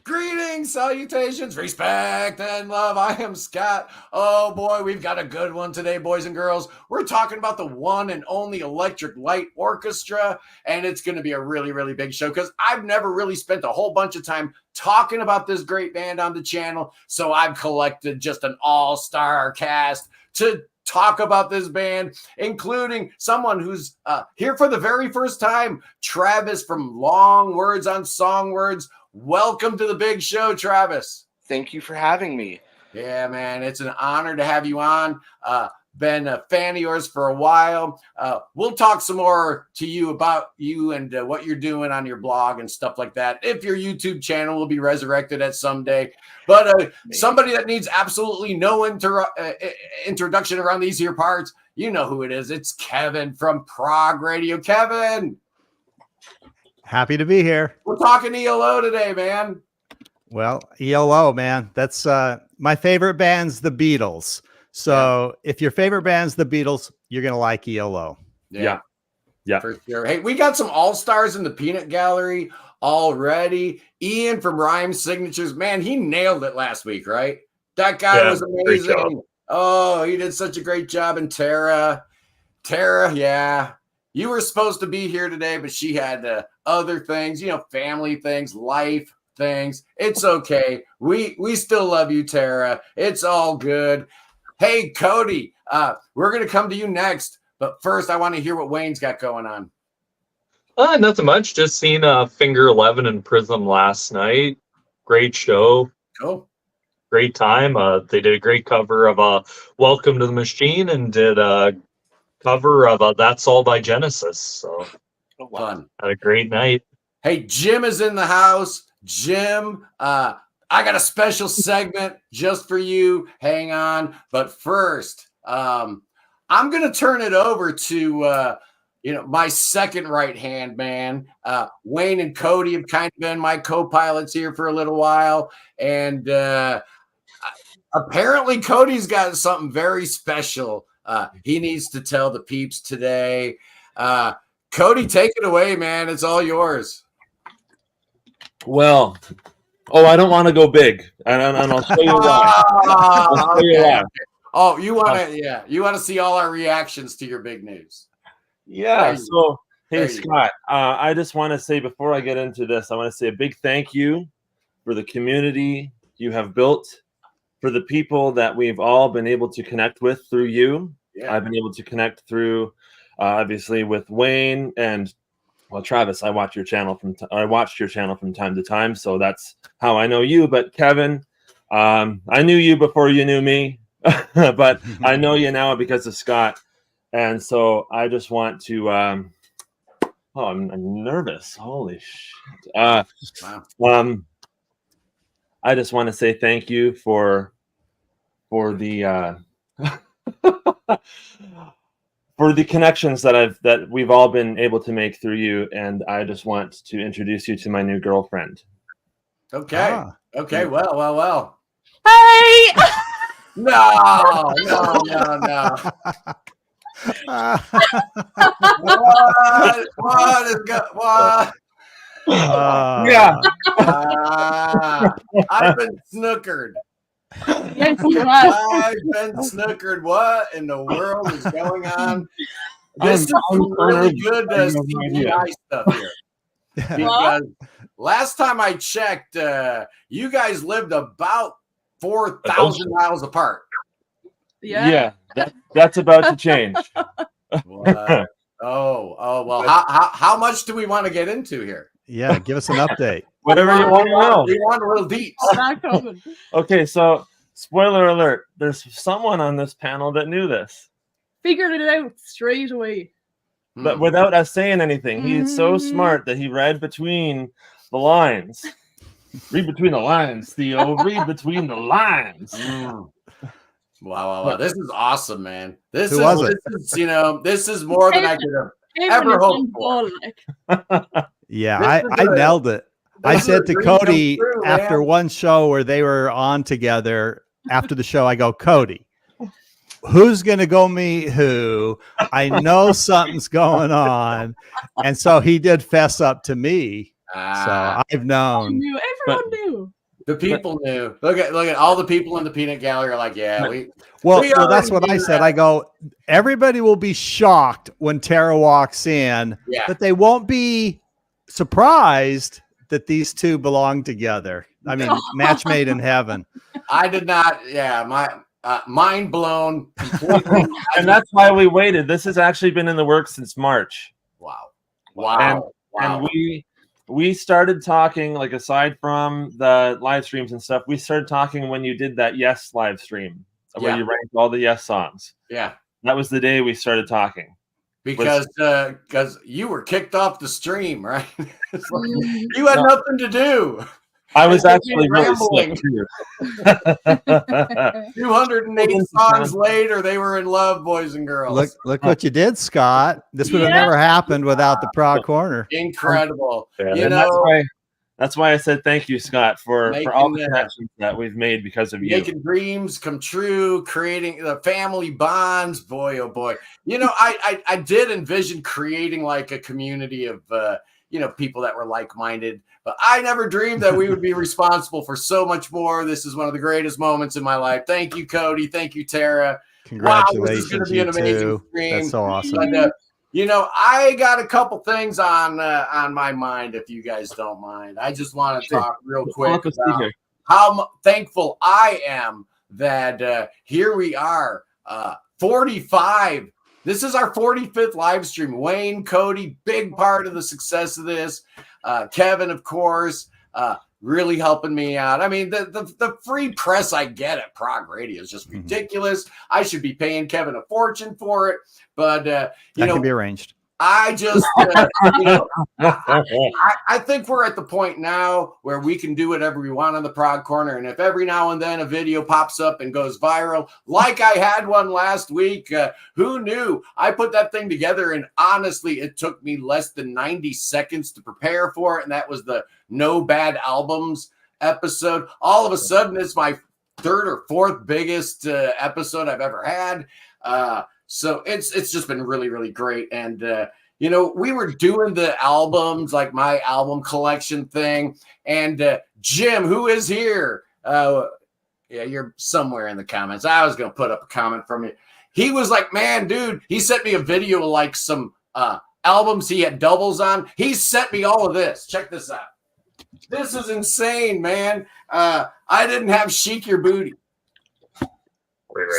Greetings, salutations, respect, and love. I am Scott. Oh boy, we've got a good one today, boys and girls. We're talking about the one and only Electric Light Orchestra, and it's going to be a really, really big show because I've never really spent a whole bunch of time talking about this great band on the channel. So I've collected just an all-star cast to talk about this band, including someone who's here for the very first time, Travis from Long Words on Song Words. Welcome to the big show, Travis. Thank you for having me. Yeah, man, it's an honor to have you on. Been a fan of yours for a while. We'll talk some more to you about you and what you're doing on your blog and stuff like that. If your YouTube channel will be resurrected at some day. But somebody that needs absolutely no introduction around these here parts, you know who it is. It's Kevin from Prog Radio. Kevin. Happy to be here. We're talking ELO today, man. Well, ELO, man. That's my favorite band's the Beatles. So if your favorite band's the Beatles, you're going to like ELO. Yeah. For sure. Hey, we got some all-stars in the peanut gallery already. Ian from Rhyme Signatures. Man, he nailed it last week, right? That guy was amazing. Oh, he did such a great job. And Tara, yeah. You were supposed to be here today, but she had other things, family things, life things. It's okay. We still love you, Tara. It's all good. Hey, Cody, we're going to come to you next. But first, I want to hear what Wayne's got going on. Nothing much. Just seen Finger 11 and Prism last night. Great show. Cool. Great time. They did a great cover of Welcome to the Machine and did a cover of That's All by Genesis. So fun. Had a great night. Hey, Jim is in the house. Jim, I got a special segment just for you. Hang on. But first, I'm going to turn it over to, my second right-hand man. Wayne and Cody have kind of been my co-pilots here for a little while. And apparently Cody's got something very special he needs to tell the peeps today. Cody, take it away, man. It's all yours. Well, I don't want to go big, and I'll show you why. Oh, you want to see all our reactions to your big news. Yeah. So, hey, Scott, I just want to say before I get into this, I want to say a big thank you for the community you have built, for the people that we've all been able to connect with through you. Yeah. I've been able to connect through, obviously, with Wayne and Travis. I watched your channel from time to time, so that's how I know you. But Kevin, I knew you before you knew me, but I know you now because of Scott. And so I just want to. I'm nervous. Holy shit! Wow. I just want to say thank you for the for the connections that we've all been able to make through you, and I just want to introduce you to my new girlfriend. Okay. Okay. Well. Hey. No. What is good? What? Yeah. I've been snookered. Yes, you have. I've been snookered. What in the world is going on? This is really good CGI stuff here. Because last time I checked, you guys lived about 4,000 miles apart. Yeah. That's about to change. Well, how much do we want to get into here? Yeah, give us an update. Whatever you want to know. We want a little deep. Okay, so spoiler alert, there's someone on this panel that knew this. Figured it out straight away. But without us saying anything. He's so smart that he read between the lines. Read between the lines, Theo. Read between the lines. Wow. This is awesome, man. This is more than I could have ever hoped for. Yeah, I nailed it. I said to Cody after one show where they were on together, after the show, I go, Cody, who's going to go meet who? I know something's going on. And so he did fess up to me. So I've known. Everyone knew. The people knew. Look at all the people in the peanut gallery are like, yeah, well, that's what I said. I go, everybody will be shocked when Tara walks in, but they won't be surprised that these two belong together. I mean, match made in heaven. I did not. Yeah, my mind blown completely. And that's why we waited. This has actually been in the works since March. Wow. And we started talking, like, aside from the live streams and stuff, we started talking when you did that Yes live stream where you ranked all the Yes songs. Yeah. That was the day we started talking. Because you were kicked off the stream, right? You had nothing to do. I was actually really sick too. 208 songs later, they were in love, boys and girls. Look what you did, Scott. This would have never happened without the Prog Corner. Incredible. Yeah, that's why I said thank you, Scott, for all the connections that we've made because of you. Making dreams come true, creating the family bonds. Boy, oh boy. I did envision creating like a community of people that were like-minded, but I never dreamed that we would be responsible for so much more. This is one of the greatest moments in my life. Thank you, Cody. Thank you, Tara. Congratulations. Wow, this is going to be an amazing stream. That's so awesome. But, I got a couple things on my mind, if you guys don't mind. I just want to talk real quick about how thankful I am that here we are, 45. This is our 45th live stream. Wayne, Cody, big part of the success of this. Kevin, of course, really helping me out. I mean, the free press I get at Prog Radio is just ridiculous. I should be paying Kevin a fortune for it, but that can be arranged. I just, I think we're at the point now where we can do whatever we want on the Prog Corner. And if every now and then a video pops up and goes viral, like I had one last week, who knew? I put that thing together, and honestly, it took me less than 90 seconds to prepare for it. And that was the No Bad Albums episode. All of a sudden, it's my third or fourth biggest episode I've ever had. So it's just been really, really great. And, we were doing the albums, like my album collection thing. And Jim, who is here? You're somewhere in the comments. I was going to put up a comment from you. He was like, man, dude, he sent me a video of like some albums he had doubles on. He sent me all of this. Check this out. This is insane, man. I didn't have Chic Your Booty.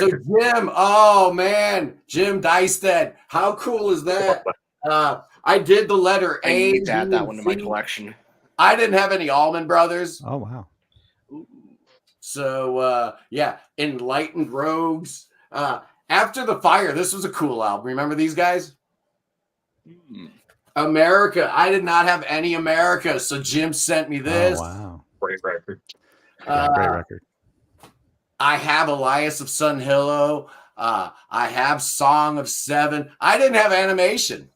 So Jim, oh man, Jim Dysted, how cool is that? I did the letter A. I need to add that one to my collection. I didn't have any Allman Brothers. Oh wow. So Enlightened Rogues. After the Fire, this was a cool album. Remember these guys? America. I did not have any America, so Jim sent me this. Oh wow. Great record. Great record. I have Elias of Sun Hillow. I have Song of Seven. I didn't have Animation.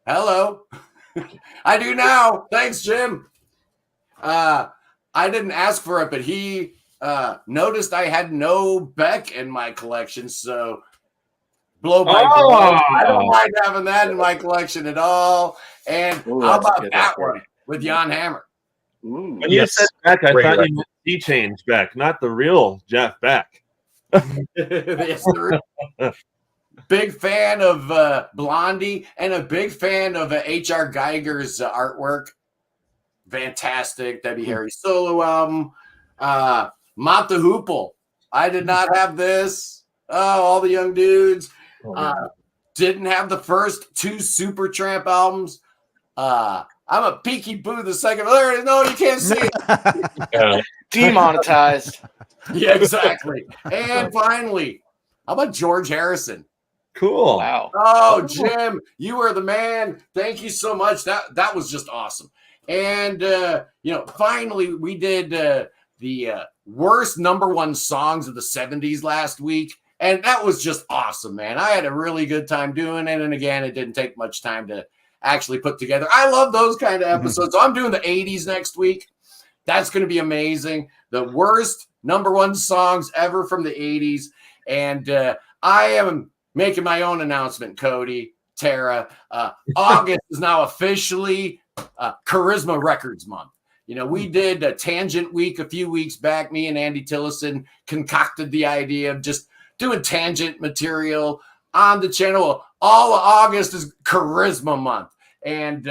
Hello. I do now. Thanks, Jim. I didn't ask for it, but he noticed I had no Beck in my collection, so blow by blow. I don't mind having that in my collection at all. And how about that one with Jan Hammer? When you said Beck, I thought you meant Change Beck, not the real Jeff Beck. Big fan of Blondie and a big fan of H.R. Geiger's artwork. Fantastic. Debbie Harry solo album. Mott the Hoople. I did not have this. Oh, all the young dudes. Didn't have the first two Supertramp albums. I'm a Peaky Boo the second. There it is. No, you can't see it. Demonetized. Yeah, exactly. And finally, how about George Harrison? Cool. Wow. Oh, Jim, you are the man. Thank you so much. That was just awesome. And finally, we did the worst #1 songs of the 70s last week. And that was just awesome, man. I had a really good time doing it. And again, it didn't take much time to actually put together. I love those kind of episodes. So I'm doing the 80s next week. That's going to be amazing. The worst #1 songs ever from the 80s. And I am making my own announcement, Cody, Tara. August is now officially Charisma Records Month. We did a Tangent Week a few weeks back. Me and Andy Tillison concocted the idea of just doing tangent material on the channel. All of August is Charisma Month. And,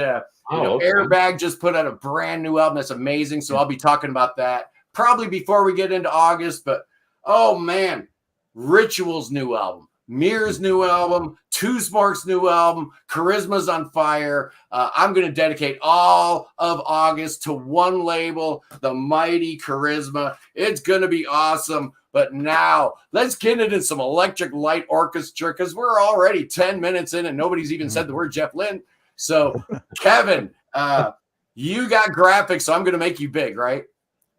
Airbag just put out a brand new album that's amazing. So I'll be talking about that probably before we get into August. But, oh, man, Ritual's new album, Mirror's new album, Toothmark's new album, Charisma's on fire. I'm going to dedicate all of August to one label, the mighty Charisma. It's going to be awesome. But now let's get into some Electric Light Orchestra because we're already 10 minutes in and nobody's even said the word Jeff Lynne. So, Kevin, you got graphics, so I'm going to make you big, right?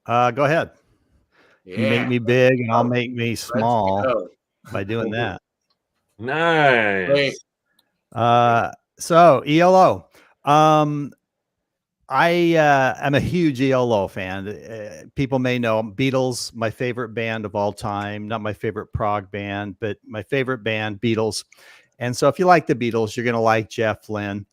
Go ahead. Yeah. You make me big and I'll make me small by doing that. Nice. So ELO. I am a huge ELO fan. People may know Beatles, my favorite band of all time. Not my favorite prog band, but my favorite band, Beatles. And so if you like the Beatles, you're going to like Jeff Lynne.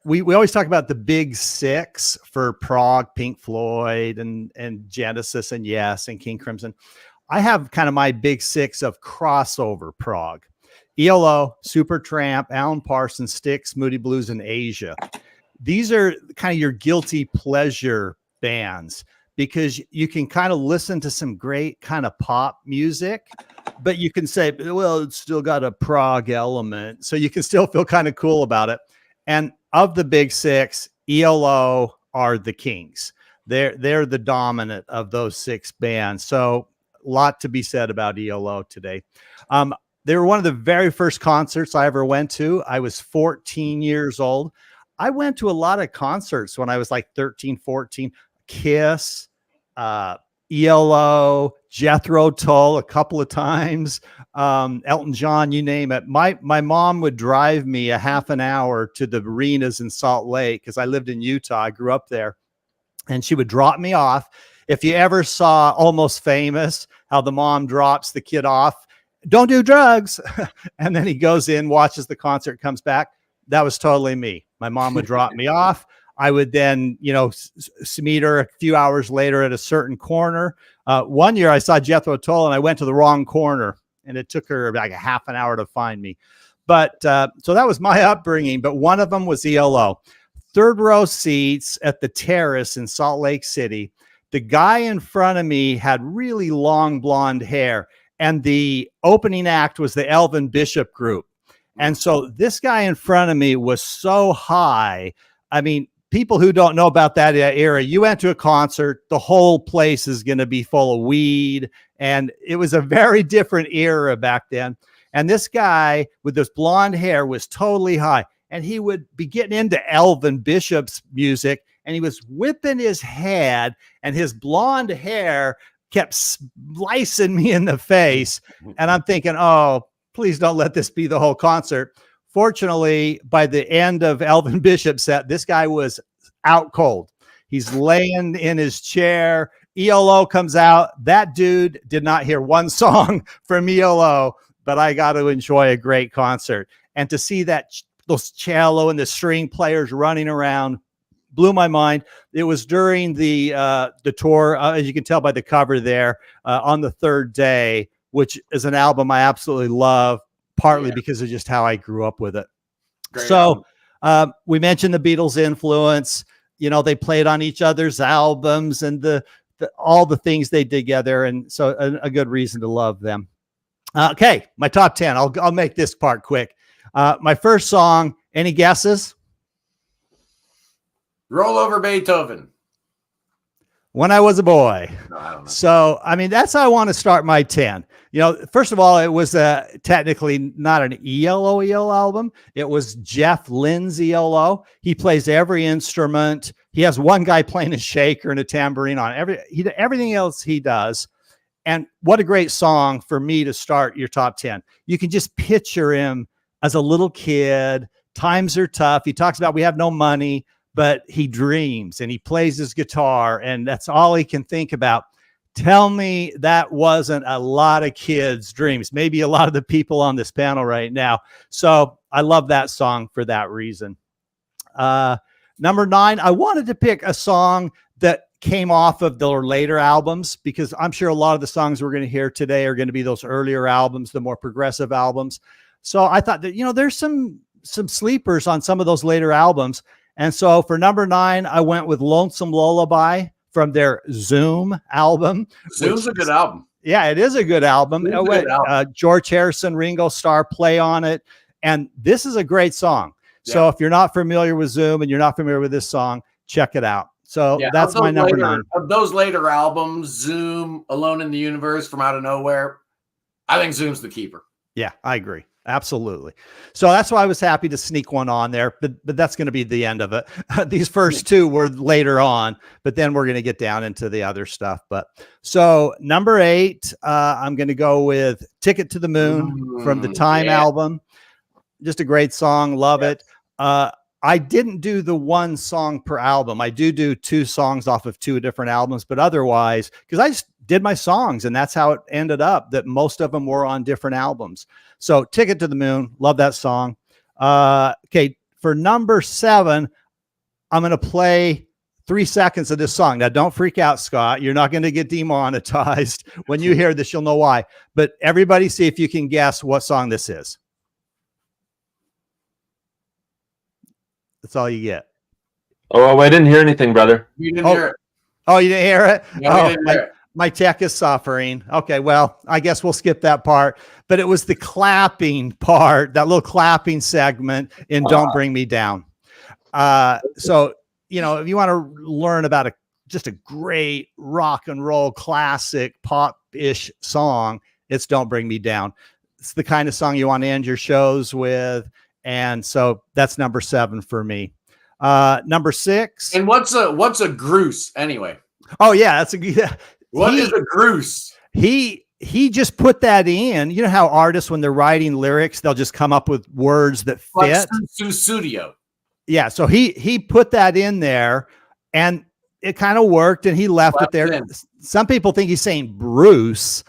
We always talk about the big six for prog, Pink Floyd and Genesis and Yes and King Crimson. I have kind of my big six of crossover prog. ELO, Supertramp, Alan Parsons, Styx, Moody Blues, and Asia. These are kind of your guilty pleasure bands because you can kind of listen to some great kind of pop music, but you can say, well, it's still got a prog element. So you can still feel kind of cool about it. And of the big six, ELO are the kings. They're the dominant of those six bands. So a lot to be said about ELO today. They were one of the very first concerts I ever went to. I was 14 years old. I went to a lot of concerts when I was like 13, 14. Kiss, ELO, Jethro Tull a couple of times, Elton John, you name it. My mom would drive me a half an hour to the arenas in Salt Lake because I lived in Utah. I grew up there. And she would drop me off. If you ever saw Almost Famous, how the mom drops the kid off, don't do drugs. And then he goes in, watches the concert, comes back. That was totally me. My mom would drop me off. I would then, meet her a few hours later at a certain corner. One year I saw Jethro Tull and I went to the wrong corner and it took her like a half an hour to find me. But so that was my upbringing. But one of them was ELO. Third row seats at the Terrace in Salt Lake City. The guy in front of me had really long blonde hair. And the opening act was the Elvin Bishop Group. And so this guy in front of me was so high. I mean, people who don't know about that era, you went to a concert, the whole place is going to be full of weed. And it was a very different era back then. And this guy with this blonde hair was totally high. And he would be getting into Elvin Bishop's music. And he was whipping his head and his blonde hair kept slicing me in the face. And I'm thinking, oh, please don't let this be the whole concert. Fortunately, by the end of Elvin Bishop's set, this guy was out cold. He's laying in his chair. ELO comes out. That dude did not hear one song from ELO, but I got to enjoy a great concert. And to see those cello and the string players running around blew my mind. It was during the tour, as you can tell by the cover there, on the third day, which is an album I absolutely love, partly because of just how I grew up with it. Great so we mentioned the Beatles' influence. They played on each other's albums and all the things they did together. And so a good reason to love them. Okay, my top 10. I'll make this part quick. My first song, any guesses? Roll Over Beethoven. When I Was a Boy. No, I don't know. So, I mean, that's how I want to start my 10. First of all, it was technically not an ELO album. It was Jeff Lynne's ELO. He plays every instrument. He has one guy playing a shaker and a tambourine on everything else he does. And what a great song for me to start your top 10. You can just picture him as a little kid. Times are tough. He talks about we have no money, but he dreams and he plays his guitar and that's all he can think about. Tell me that wasn't a lot of kids' dreams, maybe a lot of the people on this panel right now. So I love that song for that reason. Number 9, I wanted to pick a song that came off of their later albums, because I'm sure a lot of the songs we're going to hear today are going to be those earlier albums, the more progressive albums. So I thought that, there's some sleepers on some of those later albums. And so for number 9, I went with Lonesome Lullaby from their Zoom album. Zoom's a good album. Yeah, it is a good album. George Harrison, Ringo Starr play on it. And this is a great song. Yeah. So if you're not familiar with Zoom and you're not familiar with this song, check it out. So that's my number 9. Of those later albums, Zoom, Alone in the Universe, From Out of Nowhere, I think Zoom's the keeper. Yeah, I agree. Absolutely. So that's why I was happy to sneak one on there, but that's going to be the end of it. These first 2 were later on, but then we're going to get down into the other stuff. But so number 8, I'm going to go with Ticket to the Moon from the Time album. Just a great song. Love it. I didn't do the 1 song per album. I do 2 songs off of 2 different albums, but otherwise, because I just did my songs and that's how it ended up, that most of them were on different albums. So Ticket to the Moon, love that song. Okay, for number 7, I'm going to play 3 seconds of this song. Now, don't freak out, Scott. You're not going to get demonetized. When you hear this, you'll know why. But everybody see if you can guess what song this is. That's all you get. Oh, I didn't hear anything, brother. You didn't hear it. Oh, you didn't hear it? No, we didn't hear it. My tech is suffering. Okay, well, I guess we'll skip that part. But it was the clapping part, that little clapping segment in Don't Bring Me Down. So, if you want to learn about just a great rock and roll classic pop-ish song, it's Don't Bring Me Down. It's the kind of song you want to end your shows with. And so that's number 7 for me. Number 6. And what's a groose anyway? Oh yeah, that's a What is a groose? He just put that in. You know how artists, when they're writing lyrics, they'll just come up with words that fit. Like studio. Yeah, so he put that in there, and it kind of worked, and he left it there. Some people think he's saying Bruce,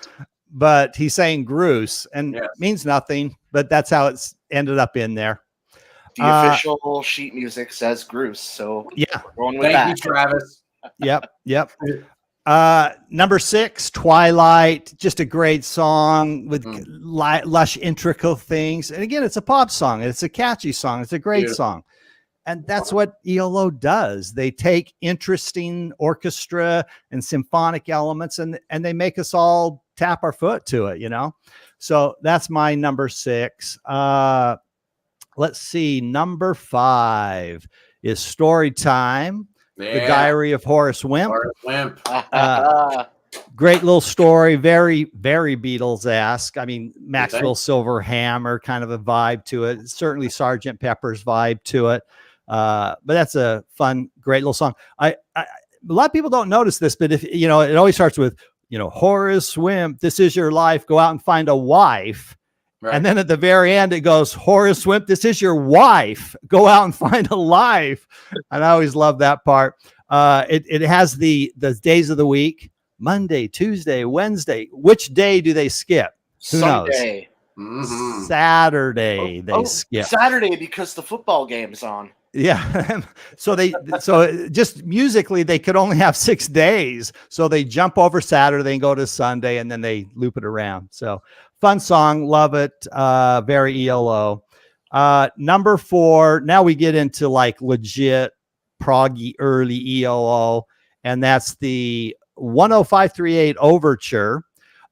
but he's saying Groose, and it means nothing. But that's how it's ended up in there. The official sheet music says Groose, so yeah, we're going with Thank you, Travis. Yep. Number 6, Twilight, just a great song with lush, intricate things. And again, it's a pop song. It's a catchy song. It's a great song. And that's what ELO does. They take interesting orchestra and symphonic elements and they make us all tap our foot to it, So that's my number 6. Let's see. Number 5 is Story Time. The Diary of Horace Wimp. Great little story. Very, very Beatles-esque. I mean, Maxwell Silver Hammer kind of a vibe to it. Certainly Sgt. Pepper's vibe to it. But that's a fun, great little song. A lot of people don't notice this, but if it always starts with, Horace Wimp, this is your life. Go out and find a wife. Right. And then at the very end, it goes, Horace Wimp, this is your wife. Go out and find a life. And I always love that part. It has the days of the week, Monday, Tuesday, Wednesday. Which day do they skip? Who Sunday. Knows? Mm-hmm. Saturday they skip. Saturday because the football game's on. Yeah. so just musically, they could only have 6 days. So they jump over Saturday and go to Sunday, and then they loop it around. So fun song. Love it. Very ELO. Number 4. Now we get into like legit proggy early ELO, and that's the 10538 Overture.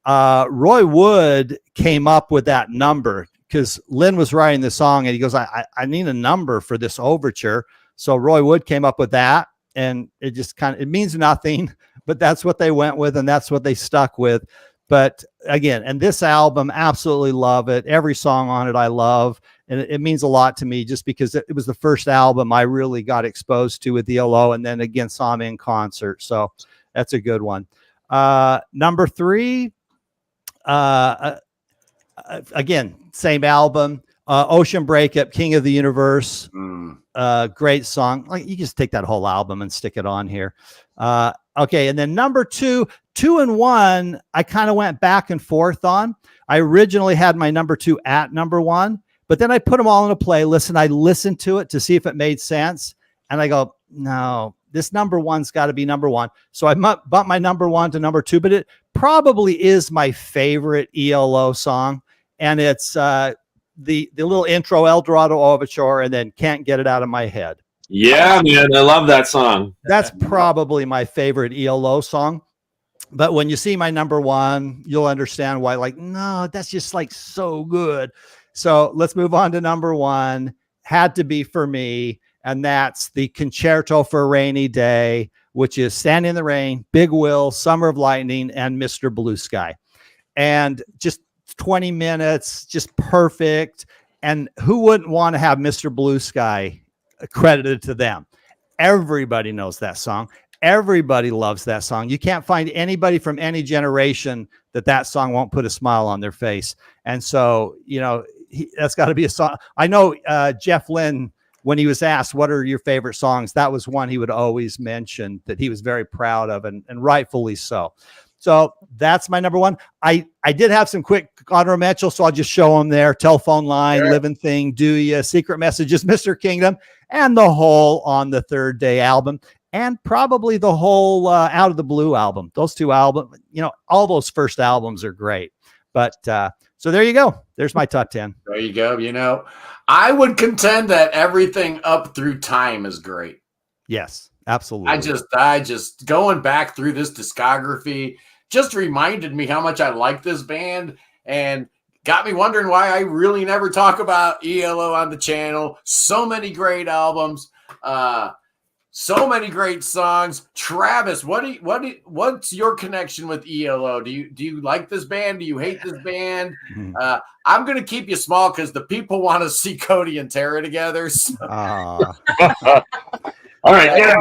Roy Wood came up with that number because Lynn was writing the song, and he goes, I need a number for this overture. So Roy Wood came up with that, and it just it means nothing, but that's what they went with, and that's what they stuck with. But again, and this album, absolutely love it. Every song on it I love, and it means a lot to me just because it was the first album I really got exposed to with ELO, and then again saw him in concert. So that's a good one. Number 3, again, same album, Ocean Breakup, King of the Universe. Great song. Like, you just take that whole album and stick it on here. Okay, and then number 2 and 1, I kind of went back and forth on. I originally had my number 2 at number 1, but then I put them all in a playlist and I listened to it to see if it made sense. And I go, no, this number one's got to be number one. So I bumped my number one to number two, but it probably is my favorite ELO song. And it's the little intro, El Dorado Overture, and then Can't Get It Out of My Head. Yeah, man, I love that song. That's probably my favorite ELO song. But when you see my number one, you'll understand why. Like, no, that's just like so good. So let's move on to number one. Had to be for me. And that's the Concerto for a Rainy Day, which is Stand in the Rain, Big Will, Summer of Lightning, and Mr. Blue Sky. And just 20 minutes, just perfect. And who wouldn't want to have Mr. Blue Sky credited to them? Everybody knows that song. Everybody loves that song. You can't find anybody from any generation that song won't put a smile on their face. And so, you know, that's got to be a song. I know Jeff Lynne, when he was asked, what are your favorite songs? That was one he would always mention that he was very proud of, and rightfully so. So that's my number one. I did have some quick honorable mentions, so I'll just show them there. Telephone Line, sure. Living Thing, Do Ya, Secret Messages, Mr. Kingdom, and the whole On the Third Day album, and probably the whole Out of the Blue album. Those two albums, you know, all those first albums are great. But so there you go. There's my top 10. There you go. You know, I would contend that everything up through Time is great. Yes, absolutely. I just going back through this discography just reminded me how much I like this band and got me wondering why I really never talk about ELO on the channel. So many great albums, so many great songs. Travis, what's your connection with ELO? Do you like this band? Do you hate this band? I'm going to keep you small because the people want to see Cody and Tara together. So. All right. Yeah.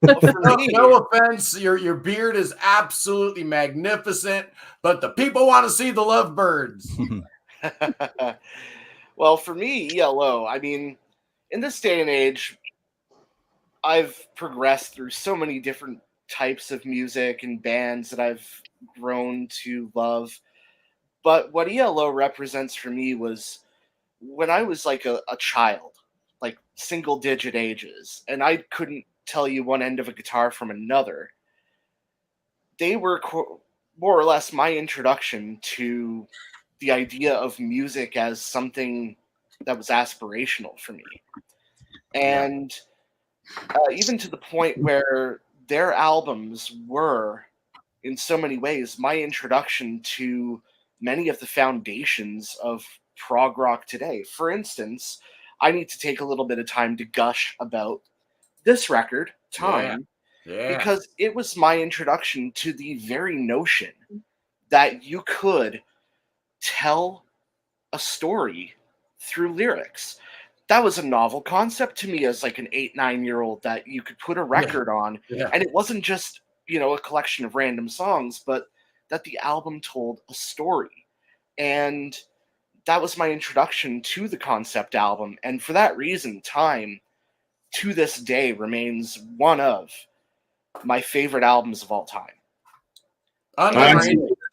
No offense, your beard is absolutely magnificent, but the people want to see the Lovebirds. Well, for me, ELO, I mean, in this day and age, I've progressed through so many different types of music and bands that I've grown to love. But what ELO represents for me was when I was like a child, like single-digit ages, and I couldn't tell you one end of a guitar from another. They were more or less my introduction to the idea of music as something that was aspirational for me. And even to the point where their albums were, in so many ways, my introduction to many of the foundations of prog rock today. For instance, I need to take a little bit of time to gush about this record, Time, because it was my introduction to the very notion that you could tell a story through lyrics. That was a novel concept to me as like an 8-9-year-old, that you could put a record on and it wasn't just, you know, a collection of random songs, but that the album told a story. And that was my introduction to the concept album. And for that reason, Time, to this day, remains one of my favorite albums of all time.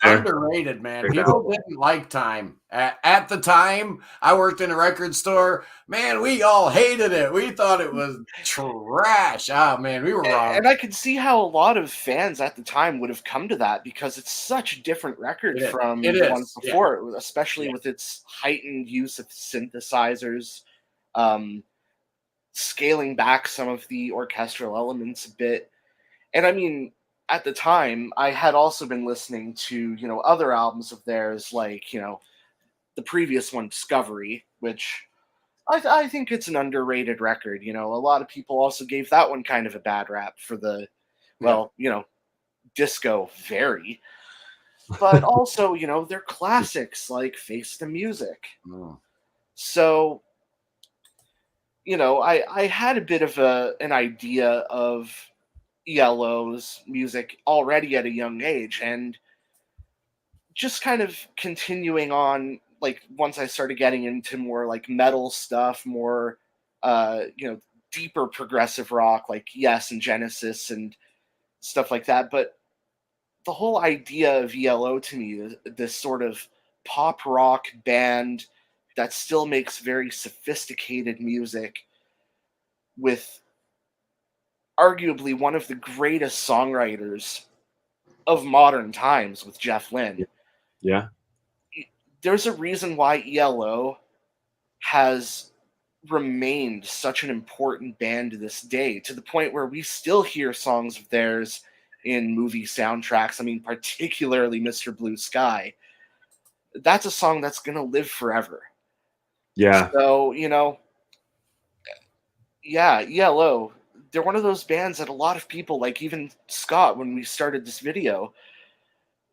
Underrated, man. People didn't like Time. At the time, I worked in a record store. Man, we all hated it. We thought it was trash. Oh, man, we were wrong. And I could see how a lot of fans at the time would have come to that, because it's such a different record from the ones before, especially with its heightened use of synthesizers, scaling back some of the orchestral elements a bit. And I mean, at the time, I had also been listening to, you know, other albums of theirs, like, you know, the previous one, Discovery, which I think it's an underrated record. You know, a lot of people also gave that one kind of a bad rap for the, well, you know, disco very. But also, you know, they're classics like Face the Music. So, you know, I had a bit of an idea of ELO's music already at a young age, and just kind of continuing on, like, once I started getting into more like metal stuff, more you know, deeper progressive rock like Yes and Genesis and stuff like that. But the whole idea of ELO to me is this sort of pop rock band that still makes very sophisticated music, with arguably one of the greatest songwriters of modern times with Jeff Lynne. Yeah. There's a reason why ELO has remained such an important band to this day, to the point where we still hear songs of theirs in movie soundtracks. I mean, particularly Mr. Blue Sky. That's a song that's going to live forever. Yeah. So, yeah, ELO, they're one of those bands that a lot of people, like even Scott, when we started this video,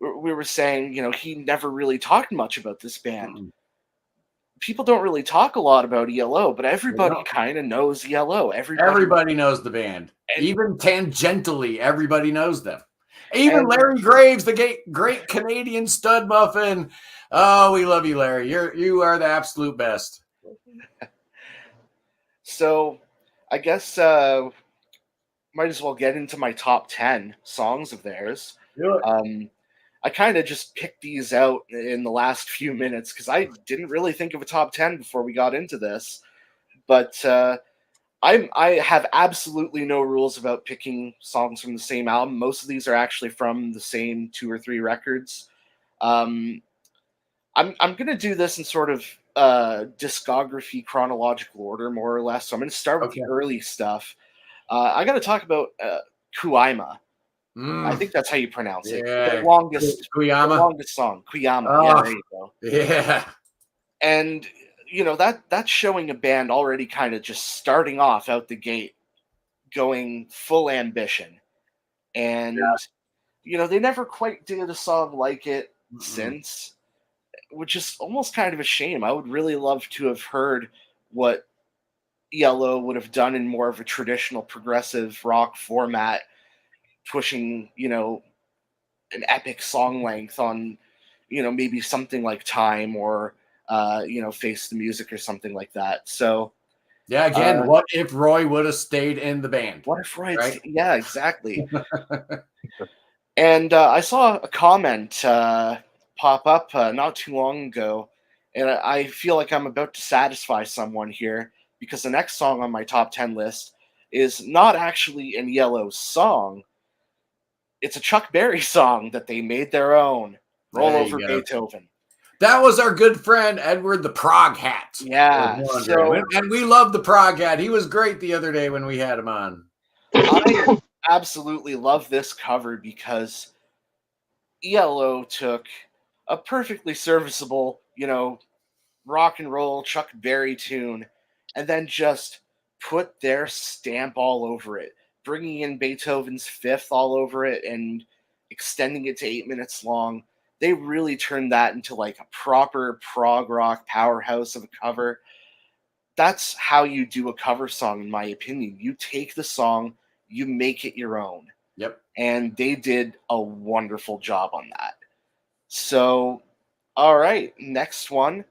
we were saying, he never really talked much about this band. Mm-hmm. People don't really talk a lot about ELO, but everybody kind of knows ELO. Everybody knows the band. Even tangentially, everybody knows them. Even Larry Graves, the great Canadian stud muffin. Oh, we love you, Larry. You are the absolute best. So, I guess might as well get into my top 10 songs of theirs. I kind of just picked these out in the last few minutes because I didn't really think of a top 10 before we got into this. But I have absolutely no rules about picking songs from the same album. Most of these are actually from the same 2 or 3 records. I'm going to do this in sort of discography chronological order, more or less. So I'm going to start with the early stuff. I got to talk about Kuaima. I think that's how you pronounce it. Yeah. The longest song. Kuaima. Oh, yeah, there you go. Yeah. And that's showing a band already kind of just starting off out the gate, going full ambition. And they never quite did a song like it since, which is almost kind of a shame. I would really love to have heard what ELO would have done in more of a traditional progressive rock format, pushing, an epic song length on, maybe something like Time or, Face the Music or something like that. So, yeah, again, what if Roy would have stayed in the band? What if Roy? Right? Yeah, exactly. And I saw a comment pop up not too long ago, and I feel like I'm about to satisfy someone here because the next song on my top 10 list is not actually an ELO song. It's a Chuck Berry song that they made their own. Roll Over Beethoven. That was our good friend Edward the Prague Hat. Yeah. And we love the Prague Hat. He was great the other day when we had him on. I absolutely love this cover because ELO took a perfectly serviceable, rock and roll Chuck Berry tune and then just put their stamp all over it, bringing in Beethoven's Fifth all over it and extending it to 8 minutes long. They really turned that into like a proper prog rock powerhouse of a cover. That's how you do a cover song, in my opinion. You take the song, you make it your own. Yep. And they did a wonderful job on that. So, all right, next one.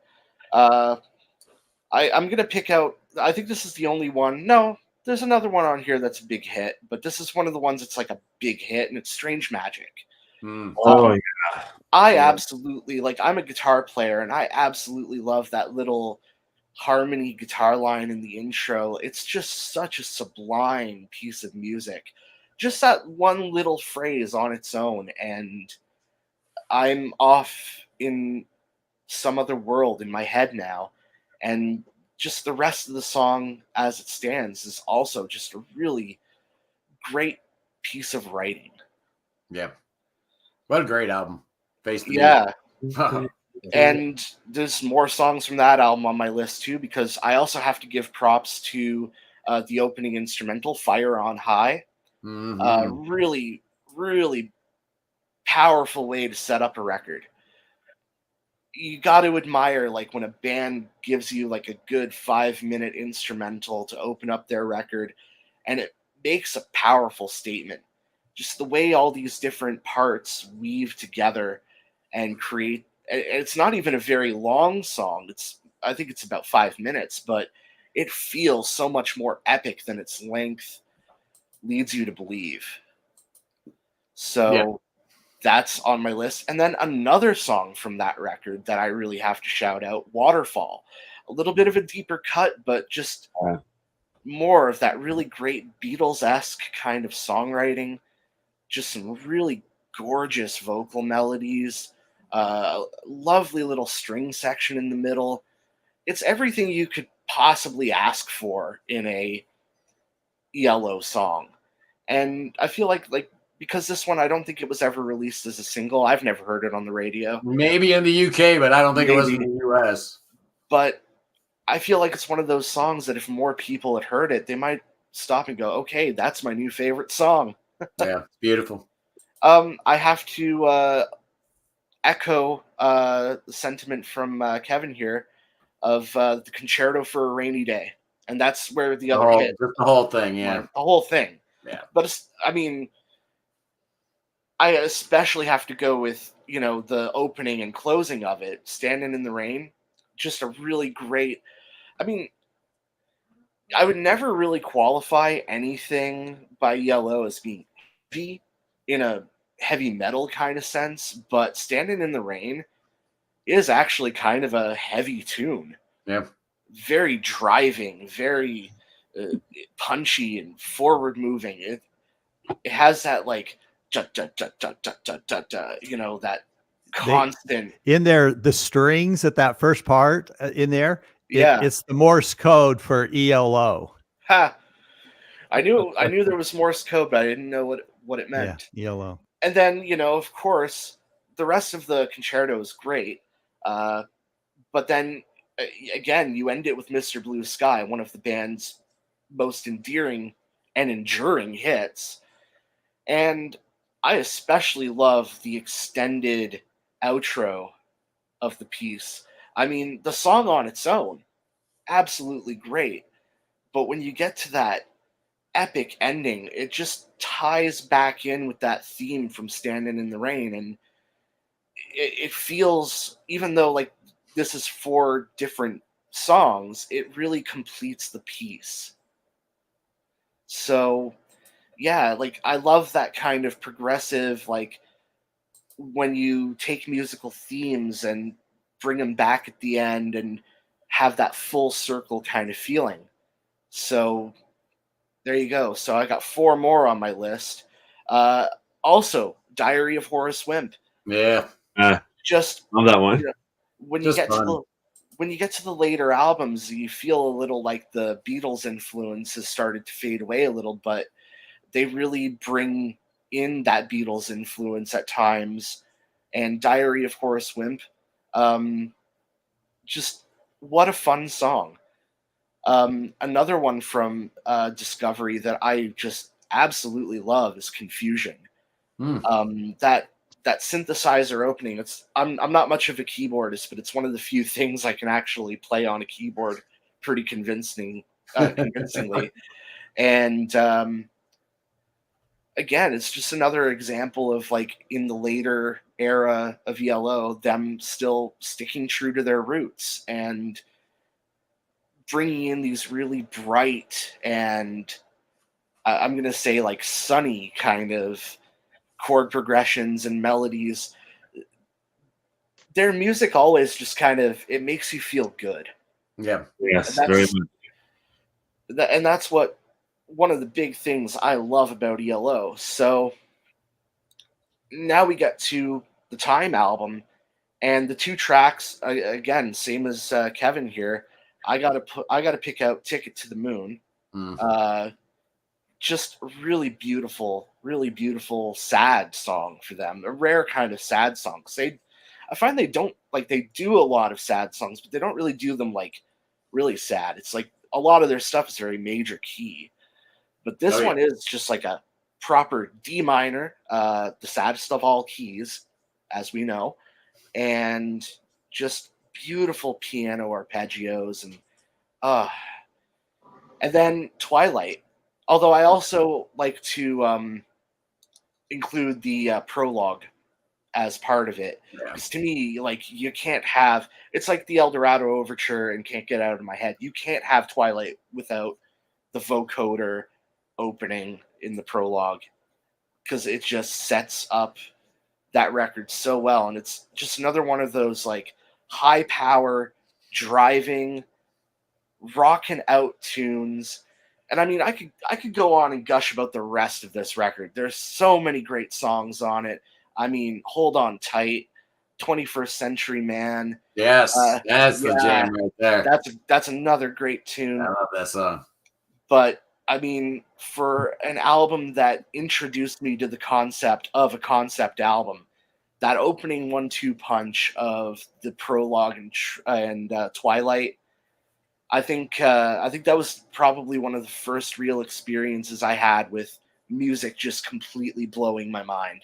I'm going to pick out, I think this is the only one. No, there's another one on here that's a big hit, but this is one of the ones that's like a big hit, and it's Strange Magic. Yeah. I absolutely, I'm a guitar player, and I absolutely love that little harmony guitar line in the intro. It's just such a sublime piece of music. Just that one little phrase on its own, and I'm off in some other world in my head now. And just the rest of the song as it stands is also just a really great piece of writing. Yeah. What a great album. Face the Music. And there's more songs from that album on my list too, because I also have to give props to the opening instrumental, Fire on High. Really, really powerful way to set up a record. You got to admire when a band gives you a good 5-minute instrumental to open up their record, and it makes a powerful statement. Just the way all these different parts weave together and create. It's not even a very long song. I think it's about 5 minutes, but it feels so much more epic than its length leads you to believe. So that's on my list. And then another song from that record that I really have to shout out, Waterfall. A little bit of a deeper cut, but just more of that really great Beatles-esque kind of songwriting, just some really gorgeous vocal melodies, lovely little string section in the middle. It's everything you could possibly ask for in a ELO song. And I feel like because this one, I don't think it was ever released as a single. I've never heard it on the radio. Maybe in the UK, but I don't think it was in the US. But I feel like it's one of those songs that if more people had heard it, they might stop and go, okay, that's my new favorite song. Yeah, it's beautiful. I have to echo the sentiment from Kevin here of the Concerto for a Rainy Day. And that's where the other hit. The whole thing, yeah. The whole thing. Yeah. But I especially have to go with, the opening and closing of it, Standing in the Rain. Just a really great, I would never really qualify anything by ELO as being heavy in a heavy metal kind of sense, but Standing in the Rain is actually kind of a heavy tune. Yeah. Very driving, very punchy and forward moving. It has that like that constant in there. The strings at that first part in there, it's the Morse code for ELO. Ha! I knew there was Morse code, but I didn't know what it meant. Yeah, ELO. And then of course, the rest of the concerto is great, but then again, you end it with Mr. Blue Sky, one of the band's most endearing and enduring hits. And I especially love the extended outro of the piece. The song on its own, absolutely great. But when you get to that epic ending, it just ties back in with that theme from Standing in the Rain. And it feels, even though this is 4 different songs, it really completes the piece. So yeah, I love that kind of progressive, when you take musical themes and bring them back at the end and have that full circle kind of feeling. So there you go. So I got 4 more on my list. Also, Diary of Horace Wimp. Yeah. Just love that one. When you get to the later albums, you feel a little like the Beatles influence has started to fade away a little, but they really bring in that Beatles influence at times. And Diary of Horace Wimp, just what a fun song. Another one from Discovery that I just absolutely love is Confusion. That synthesizer opening, I'm not much of a keyboardist, but it's one of the few things I can actually play on a keyboard pretty convincingly. And again, it's just another example of in the later era of ELO, them still sticking true to their roots and bringing in these really bright and I'm going to say sunny kind of chord progressions and melodies. Their music always just it makes you feel good. Yeah. Yes. And that's what one of the big things I love about ELO. So now we get to the Time album, and the 2 tracks again, same as Kevin here. I gotta pick out Ticket to the Moon. Just really beautiful, sad song for them. A rare kind of sad song. I find they don't they do a lot of sad songs, but they don't really do them really sad. It's a lot of their stuff is very major key. But this one is just a proper D minor, the saddest of all keys, as we know, and just beautiful piano arpeggios and then Twilight. Although I also like to include the prologue as part of it, because to me, you can't have, it's like the El Dorado Overture and Can't Get Out of My Head. You can't have Twilight without the vocoder opening in the prologue, because it just sets up that record so well. And it's just another one of those high power driving rockin' out tunes And I mean, I could go on and gush about the rest of this record. There's so many great songs on it. I mean, Hold On Tight, 21st Century Man. Yes, that's the jam right there. That's another great tune. I love that song. But I mean, for an album that introduced me to the concept of a concept album, that opening 1-2 punch of the prologue and Twilight, I think that was probably one of the first real experiences I had with music just completely blowing my mind.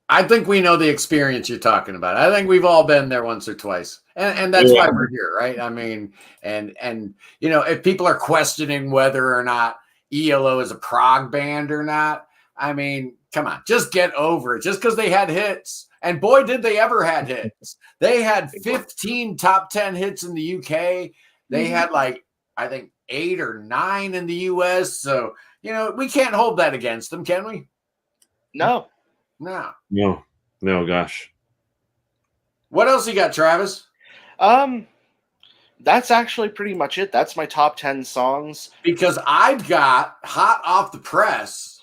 I think we know the experience you're talking about. I think we've all been there once or twice. And that's why we're here, right? I mean, and you know, if people are questioning whether or not ELO is a prog band or not, I mean, come on, just get over it. Just because they had hits, and boy, did they ever had hits. They had 15 top 10 hits in the UK. They had like, I think 8 or 9 in the US. So, you know, we can't hold that against them, can we? No. No, gosh. What else you got, Travis? That's actually pretty much it. That's my top 10 songs. Because I've got, hot off the press,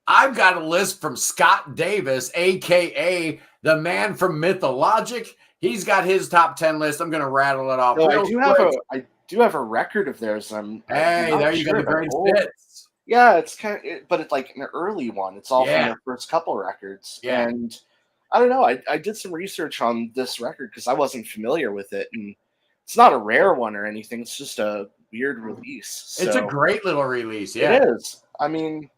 I've got a list from Scott Davis, a.k.a. the man from Mythologic. He's got his top 10 list. I'm going to rattle it off. No, I do have a record of theirs. There you go, the greatest hits. Yeah, it's kind of, but it's like an early one. It's all from their first couple records. Yeah. And I don't know. I did some research on this record because I wasn't familiar with it. And it's not a rare one or anything. It's just a weird release. It's a great little release. Yeah. It is. I mean,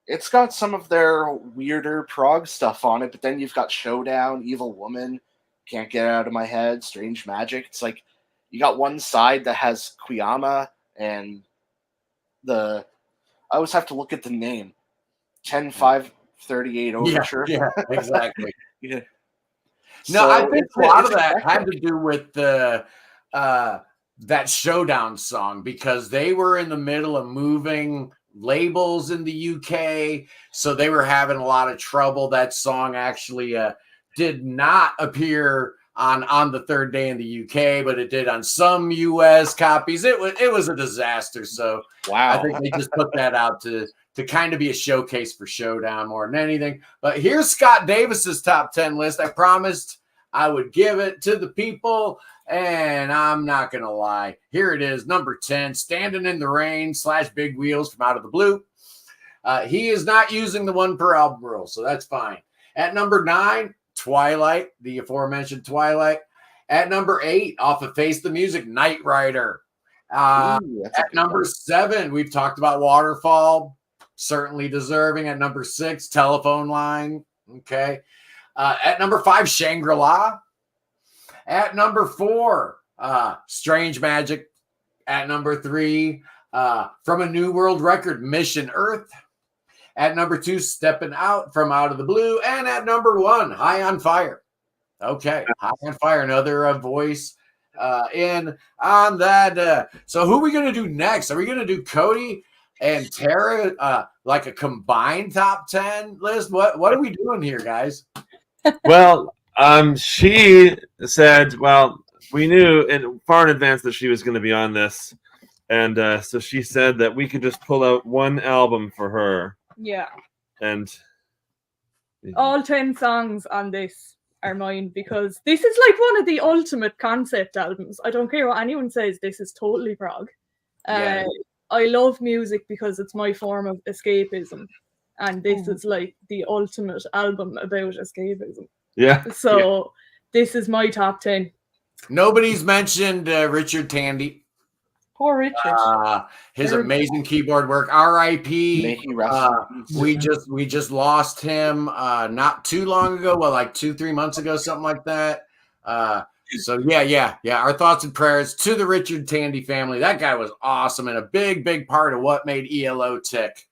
it's got some of their weirder prog stuff on it, but then you've got Showdown, Evil Woman, Can't Get Out of My Head, Strange Magic. It's like you got one side that has Quiyama and I always have to look at the name. 10-5-38 Overture. Yeah, exactly. Yeah. No, I think a lot of that had to do with the that Showdown song, because they were in the middle of moving labels in the UK, so they were having a lot of trouble. That song actually did not appear on the third day in the UK, but it did on some US copies. It was a disaster. So wow, I think they just put that out to kind of be a showcase for Showdown more than anything. But here's Scott Davis's top 10 list. I promised I would give it to the people, and I'm not gonna lie. Here it is, number 10, Standing in the Rain / Big Wheels from Out of the Blue. He is not using the 1 per album rule, so that's fine. At number 9, Twilight, the aforementioned Twilight. At number 8, off of Face the Music, Knight Rider. At number 7, we've talked about Waterfall, certainly deserving. At number 6, Telephone Line. Okay. At number 5, Shangri-La. At number 4, Strange Magic. At number 3, from a New World Record, Mission Earth. At number 2, Stepping Out from Out of the Blue. And at number 1, High on Fire. Okay, High on Fire, another voice in on that. So who are we going to do next? Are we going to do Cody and Tara, like a combined top 10 list? What are we doing here, guys? Well, she said, well, we knew far in advance that she was going to be on this. And so she said that we could just pull out one album for her. Yeah. And all 10 songs on this are mine, because this is like one of the ultimate concept albums. I don't care what anyone says, this is totally prog. I love music because it's my form of escapism. And this is like the ultimate album about escapism. Yeah. So this is my top 10. Nobody's mentioned Richard Tandy. Poor Richard. His amazing keyboard work. R.I.P. We just lost him not too long ago. Well, like 2-3 months ago, something like that. So yeah. Our thoughts and prayers to the Richard Tandy family. That guy was awesome and a big part of what made ELO tick.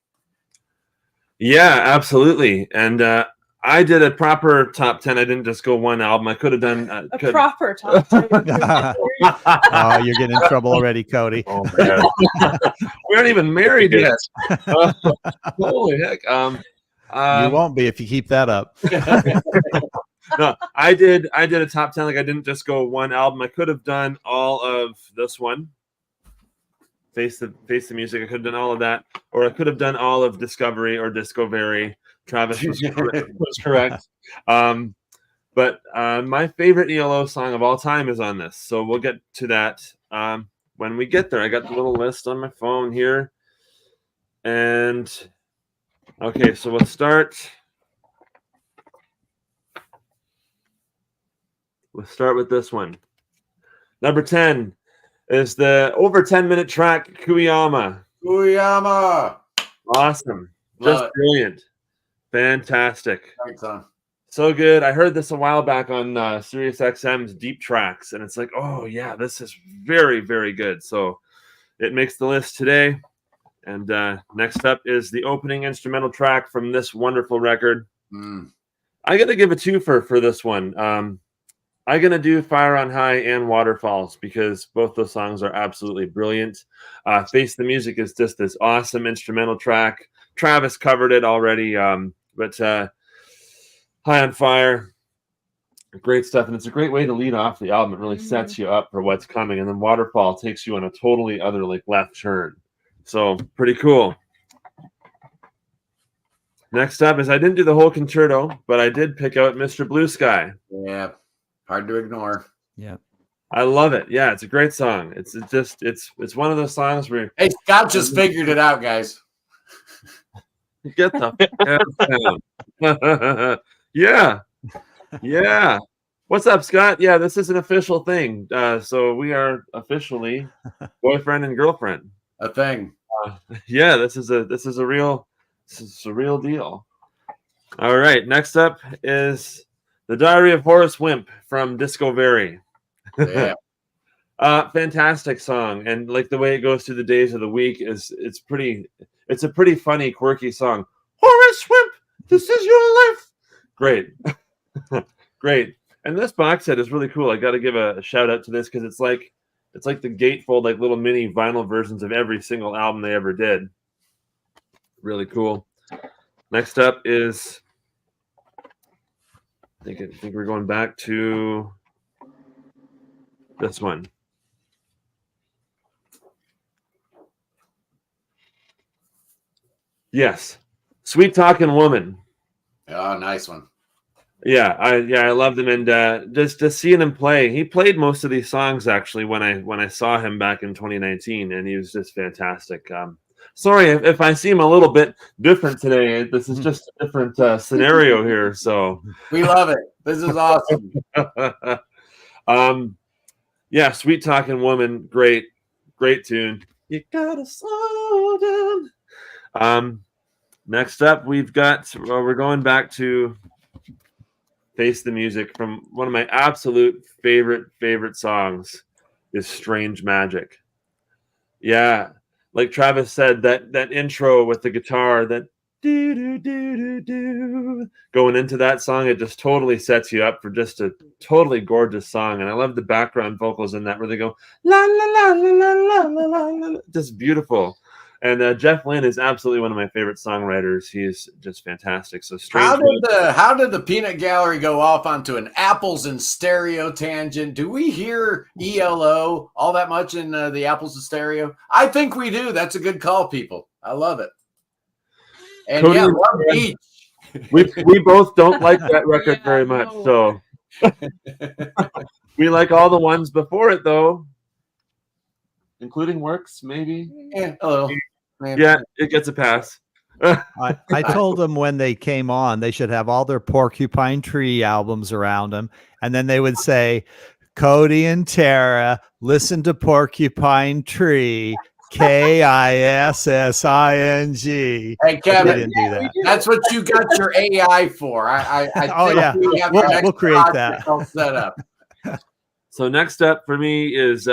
Yeah, absolutely. And I did a proper top 10. I didn't just go one album. I could have done proper top 10. Oh, you're getting in trouble already, Cody. Oh, man. We aren't even married yet. Holy heck. You won't be if you keep that up. No, I did a top 10. Like, I didn't just go one album. I could have done all of this one. Face the Music. I could have done all of that, or I could have done all of Discovery or Discovery. Travis was correct. But my favorite ELO song of all time is on this, so we'll get to that when we get there. I got the little list on my phone here, and okay, so we'll start. Let's start with this one. Number 10 is the over 10-minute track, Kuyama. Kuyama. Awesome. Just brilliant. Fantastic. Thanks, son. So good. I heard this a while back on Sirius XM's Deep Tracks, and it's like, oh, yeah, this is very, very good. So it makes the list today. And next up is the opening instrumental track from this wonderful record. I got to give a twofer for this one. I'm going to do Fire on High and Waterfalls because both those songs are absolutely brilliant. Face the Music is just this awesome instrumental track. Travis covered it already, but High on Fire, great stuff. And it's a great way to lead off the album. It really sets you up for what's coming. And then Waterfall takes you on a totally other left turn. So pretty cool. Next up is I didn't do the whole concerto, but I did pick out Mr. Blue Sky. Yeah. Hard to ignore. Yeah. I love it. Yeah, it's a great song. It's one of those songs where hey, Scott just figured it out, guys. Get the down. Yeah. What's up, Scott? Yeah, this is an official thing. So we are officially boyfriend and girlfriend. A thing. Yeah, this is a real deal. All right, next up is The Diary of Horace Wimp from Discovery. Yeah. Fantastic song, and like the way it goes through the days of the week it's a pretty funny, quirky song. Horace Wimp, this is your life. Great. Great. And this box set is really cool. I got to give a shout out to this because it's like the gatefold, like little mini vinyl versions of every single album they ever did. Really cool. Next up is I think we're going back to this one. Yes. Sweet Talking Woman. Oh, nice one. Yeah, I loved him, and just seeing him play. He played most of these songs actually when I saw him back in 2019, and he was just fantastic. Sorry if I seem a little bit different today. This is just a different scenario here. So we love it. This is awesome. Yeah, Sweet Talking Woman, great tune. You gotta slow down. Next up, we're going back to Face the Music from one of my absolute favorite songs is Strange Magic. Yeah, like Travis said, that intro with the guitar, that do going into that song, it just totally sets you up for just a totally gorgeous song. And I love the background vocals in that where they go la la la la la la la la, just beautiful. And Jeff Lynne is absolutely one of my favorite songwriters. He is just fantastic. So how did the Peanut Gallery go off onto an apples and stereo tangent? Do we hear ELO all that much in the apples and stereo? I think we do. That's a good call, people. I love it. And Cody, yeah, love each. We both don't like that record very much. So we like all the ones before it, though, including Works, maybe. Yeah, hello. Yeah, it gets a pass. I told them when they came on, they should have all their Porcupine Tree albums around them. And then they would say, Cody and Tara, listen to Porcupine Tree, KISSING. Hey, Kevin, didn't do that. That's what you got your AI for. I think we'll create that. Set up. So next up for me is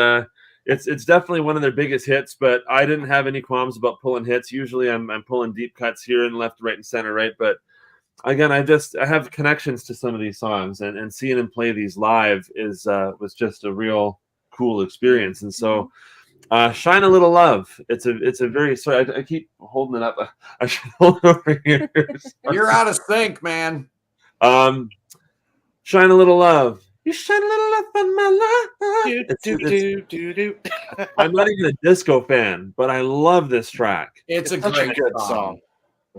it's definitely one of their biggest hits, but I didn't have any qualms about pulling hits. Usually I'm pulling deep cuts here and left, right, and center, right? But again, I have connections to some of these songs, and seeing them play these live was just a real cool experience. And so Shine a Little Love. It's a very, sorry, I keep holding it up. I should hold it over here. You're out of sync, man. Shine a Little Love. You shine a little light on my life. I'm not even a disco fan, but I love this track. It's a such great a good song.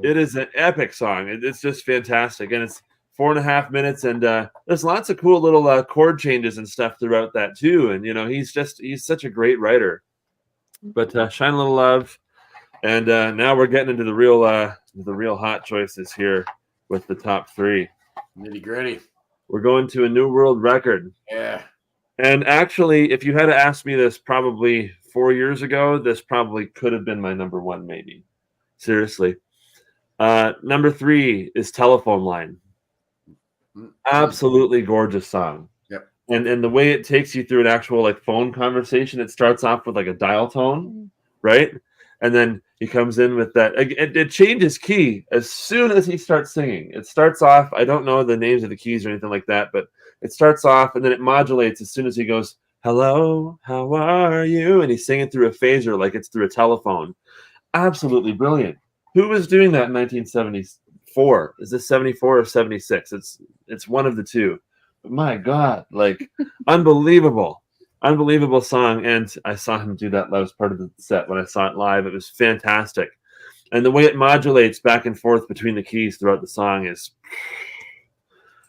It is an epic song. It's just fantastic, and it's 4.5 minutes, and there's lots of cool little chord changes and stuff throughout that too. And he's such a great writer. But Shine a Little Love, and now we're getting into the real hot choices here with the top 3. Nitty gritty. We're going to a new world record. Yeah. And actually, if you had to ask me this probably 4 years ago, this probably could have been my number 1, maybe. Seriously. Number 3 is Telephone Line. Absolutely gorgeous song. Yep. And the way it takes you through an actual phone conversation, it starts off with a dial tone, right? And then he comes in with that. It changes key as soon as he starts singing. It starts off, I don't know the names of the keys or anything like that, but it starts off and then it modulates as soon as he goes, hello, how are you? And he's singing through a phaser like it's through a telephone. Absolutely brilliant. Who was doing that in 1974? Is this 74 or 76? It's one of the two. But my God, unbelievable. Unbelievable song, and I saw him do that. That was part of the set when I saw it live. It was fantastic, and the way it modulates back and forth between the keys throughout the song is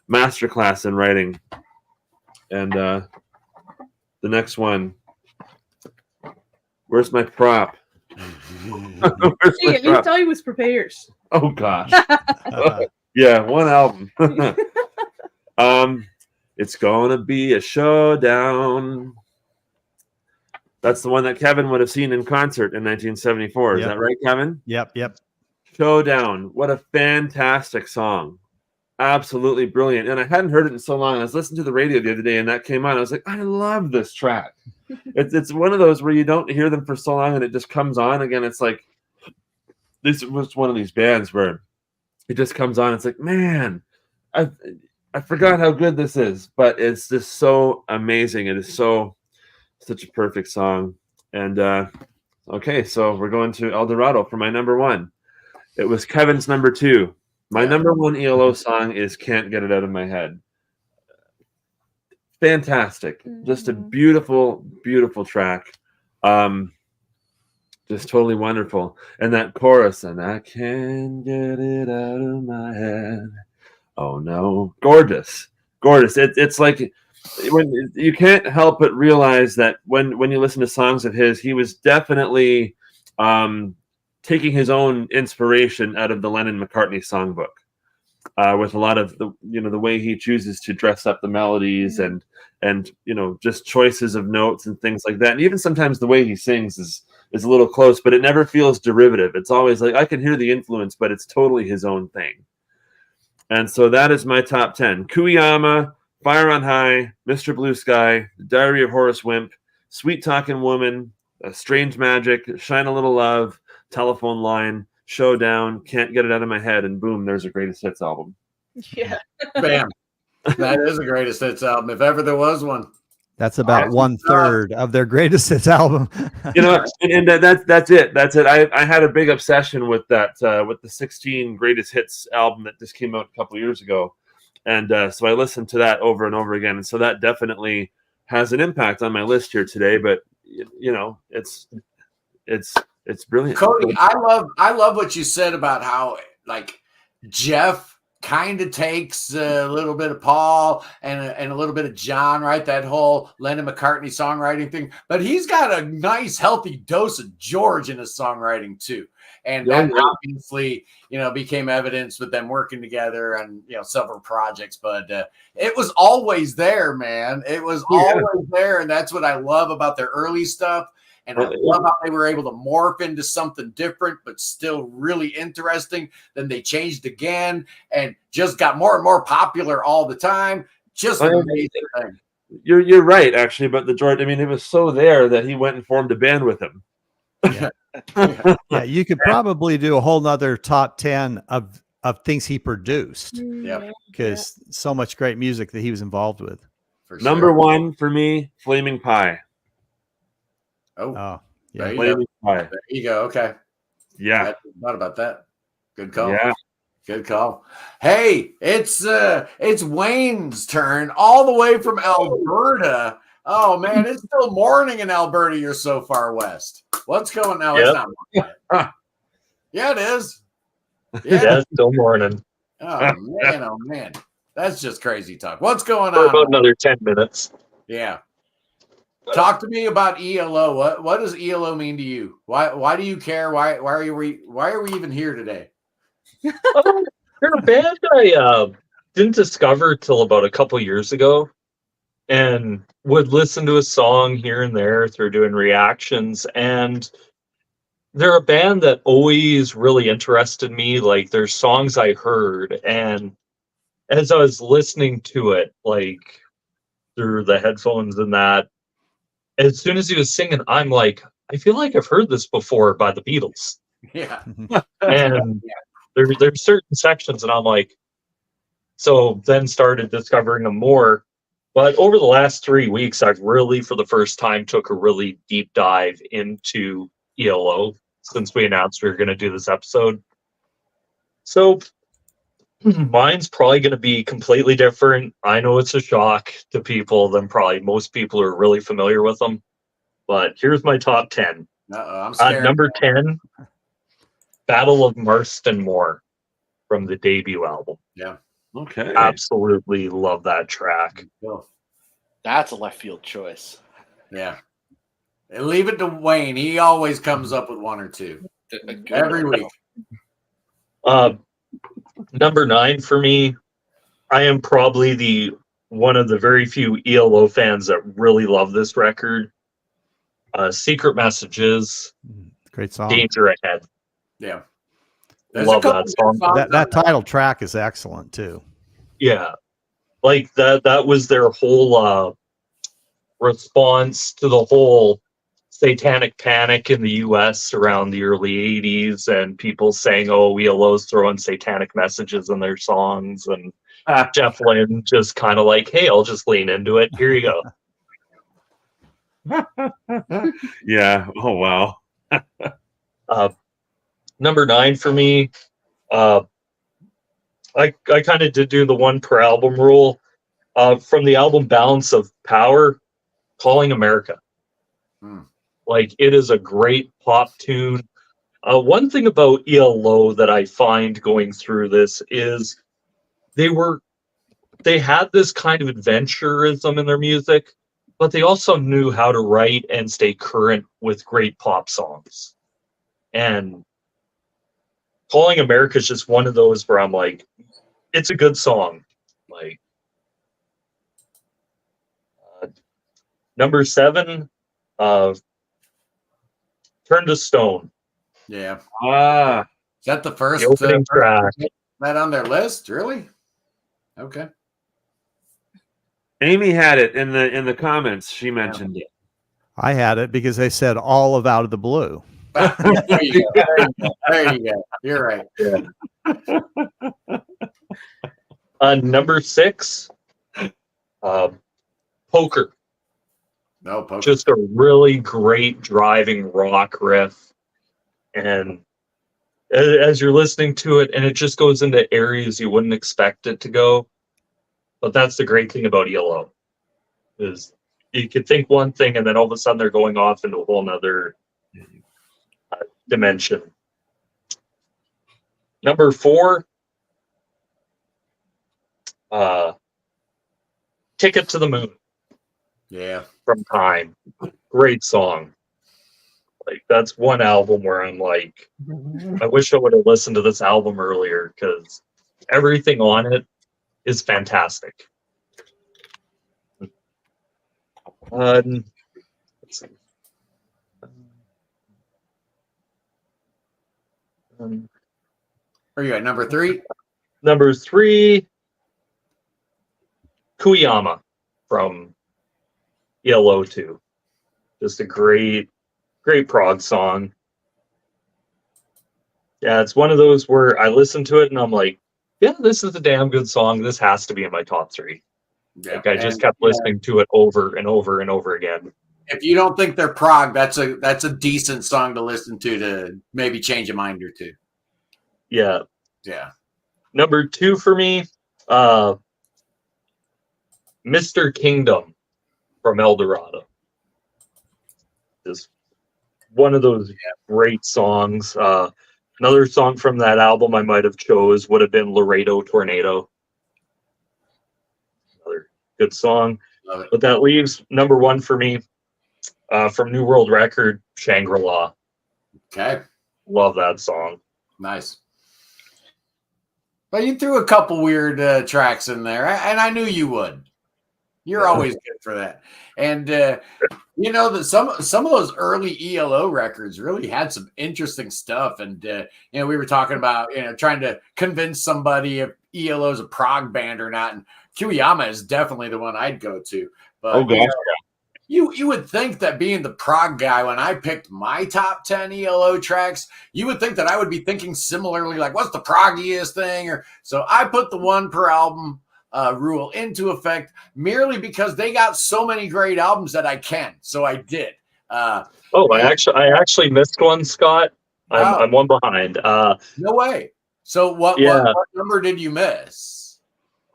masterclass in writing. And the next one, where's my prop? At least I was prepared. Oh gosh, yeah, one album. It's gonna be a showdown. That's the one that Kevin would have seen in concert in 1974. Is that right, Kevin? Yep. Showdown. What a fantastic song. Absolutely brilliant. And I hadn't heard it in so long. I was listening to the radio the other day and that came on. I was like, I love this track. It's one of those where you don't hear them for so long and it just comes on again. It's like, this was one of these bands where it just comes on. It's like, man, I forgot how good this is, but it's just so amazing. It is such a perfect song. And okay, so we're going to El Dorado for my number 1. It was Kevin's number 2. My number 1 ELO song is Can't Get It Out of My Head. Fantastic. Just a beautiful, beautiful track. Just totally wonderful. And that chorus, and I can't get it out of my head. Oh no. Gorgeous. It's like when you can't help but realize that when you listen to songs of his, he was definitely taking his own inspiration out of the Lennon-McCartney songbook, with a lot of the way he chooses to dress up the melodies and just choices of notes and things like that. And even sometimes the way he sings is a little close, but it never feels derivative. It's always like I can hear the influence, but it's totally his own thing. And so that is my top 10. Kuyama, Fire on High, Mr. Blue Sky, The Diary of Horace Wimp, Sweet Talking Woman, Strange Magic, Shine a Little Love, Telephone Line, Showdown, Can't Get It Out of My Head, and boom, there's a greatest hits album. Yeah. Bam. That is a greatest hits album, if ever there was one. That's about 1/3 of their greatest hits album. And that's it. That's it. I had a big obsession with that, with the 16 greatest hits album that just came out a couple of years ago. And so I listened to that over and over again. And so that definitely has an impact on my list here today. But it's brilliant. Cody, I love what you said about how Jeff kind of takes a little bit of Paul and a little bit of John, right? That whole Lennon McCartney songwriting thing, but he's got a nice healthy dose of George in his songwriting too. And that obviously, became evidence with them working together on, several projects, but it was always there, man. It was always there. And that's what I love about their early stuff. And I love how they were able to morph into something different, but still really interesting. Then they changed again and just got more and more popular all the time. Just an amazing thing. You're right, actually, but the George, it was so there that he went and formed a band with him. Yeah, you could probably do a whole nother top 10 of things he produced. Yeah, because so much great music that he was involved with. For Number 1 for me, Flaming Pie. Oh yeah. Flaming Pie. There you go. Okay. Yeah. I thought about that. Good call. Yeah. Good call. Hey, it's Wayne's turn, all the way from Alberta. Oh man, it's still morning in Alberta. You're so far west. What's going on? It's not morning yet. Yeah, it is. Yeah, it's still morning. Oh man. That's just crazy talk. What's going For on? about another 10 minutes. Yeah. Talk to me about ELO. What does ELO mean to you? Why do you care? Why are we even here today? They're a band I didn't discover till about a couple years ago, and would listen to a song here and there through doing reactions. And they're a band that always really interested me. Like, there's songs I heard, and as I was listening to it, like through the headphones and that, as soon as he was singing, I'm like, I feel like I've heard this before by the Beatles. Yeah. And there's certain sections, and I'm like, so then started discovering them more. But over the last 3 weeks, I've really, for the first time, took a really deep dive into ELO since we announced we were going to do this episode. So mine's probably going to be completely different. I know it's a shock to people than probably most people who are really familiar with them. But here's my top 10. I'm scared. Number 10, Battle of Marston Moor from the debut album. Yeah. Okay. Absolutely love that track. That's a left field choice. Yeah. And leave it to Wayne. He always comes up with one or two every week. Number 9 for me, I am probably one of the very few ELO fans that really love this record. Secret Messages. Great song. Danger Ahead. Yeah. Love that song. That title track is excellent too. Yeah. Like that was their whole response to the whole satanic panic in the US around the early 80s, and people saying, oh, ELO's throwing satanic messages in their songs, and Jeff Lynne just kind of like, hey, I'll just lean into it. Here you go. Yeah. Oh, wow. Number 9 for me, I kind of did do the one per album rule. From the album Balance of Power, Calling America. Like, it is a great pop tune. One thing about ELO that I find going through this is they had this kind of adventurism in their music, but they also knew how to write and stay current with great pop songs. And Calling America is just one of those where I'm like, it's a good song. Like, number 7, Turn to Stone. Yeah. Ah. Is that the first The opening track? That on their list? Really? Okay. Amy had it in the comments. She mentioned it. I had it because they said all of Out of the Blue. There you go. There you go. You're right. Yeah. Number 6, Poker. No, Poker. Just a really great driving rock riff. And as you're listening to it, and it just goes into areas you wouldn't expect it to go. But that's the great thing about ELO, is you could think one thing, and then all of a sudden they're going off into a whole nother dimension. Number 4, Ticket to the Moon. Yeah. From Time. Great song. Like, that's one album where I'm like, I wish I would have listened to this album earlier, because everything on it is fantastic. Let's see. Where are you at? Number 3? Number 3, Kuyama from ELO 2. Just a great prog song. Yeah, it's one of those where I listen to it and I'm like, yeah, this is a damn good song. This has to be in my top 3. Yeah. Like, I just kept listening to it over and over and over again. If you don't think they're prog, that's a decent song to listen to maybe change a mind or two. Yeah. Yeah. Number 2 for me, Mr. Kingdom from Eldorado. Just one of those great songs. Another song from that album I might have chose would have been Laredo Tornado. Another good song. But that leaves number 1 for me, from New World Record, Shangri-La. Okay. Love that song. Nice. Well, you threw a couple weird tracks in there, and I knew you would. You're always good for that. And you know that some of those early ELO records really had some interesting stuff. And you know, we were talking about trying to convince somebody if ELO is a prog band or not. And Kiwiyama is definitely the one I'd go to. But you would think that being the prog guy, when I picked my top 10 ELO tracks, you would think that I would be thinking similarly, like what's the proggiest thing? Or so I put the 1 per album rule into effect merely because they got so many great albums that I can. So I did. I actually missed one, Scott. I'm one behind. No way. So what number did you miss?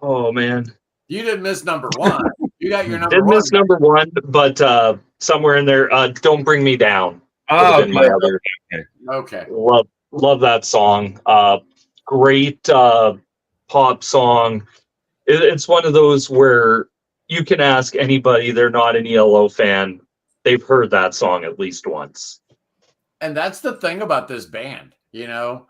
Oh man, you didn't miss number 1. You got your number did 1. Miss number 1, but somewhere in there, Don't Bring Me Down. My other. Okay. Love that song. Great pop song. It's one of those where you can ask anybody, they're not an ELO fan, they've heard that song at least once. And that's the thing about this band, you know.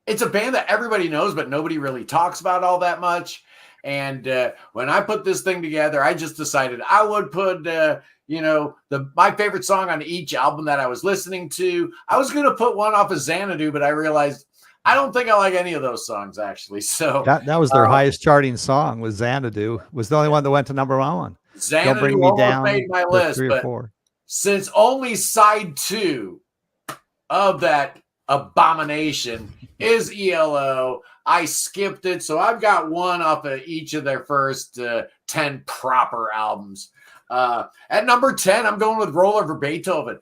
It's a band that everybody knows, but nobody really talks about all that much. And when I put this thing together, I just decided I would put, my favorite song on each album that I was listening to. I was going to put one off of Xanadu, but I realized I don't think I like any of those songs, actually. So that was their highest charting song. Was Xanadu was the only one that went to number 1. Xanadu Don't Bring Me Down made my list, 3 or 4. Since only side 2 of that abomination is ELO, I skipped it. So I've got 1 off of each of their first 10 proper albums. At number 10, I'm going with Roll Over Beethoven.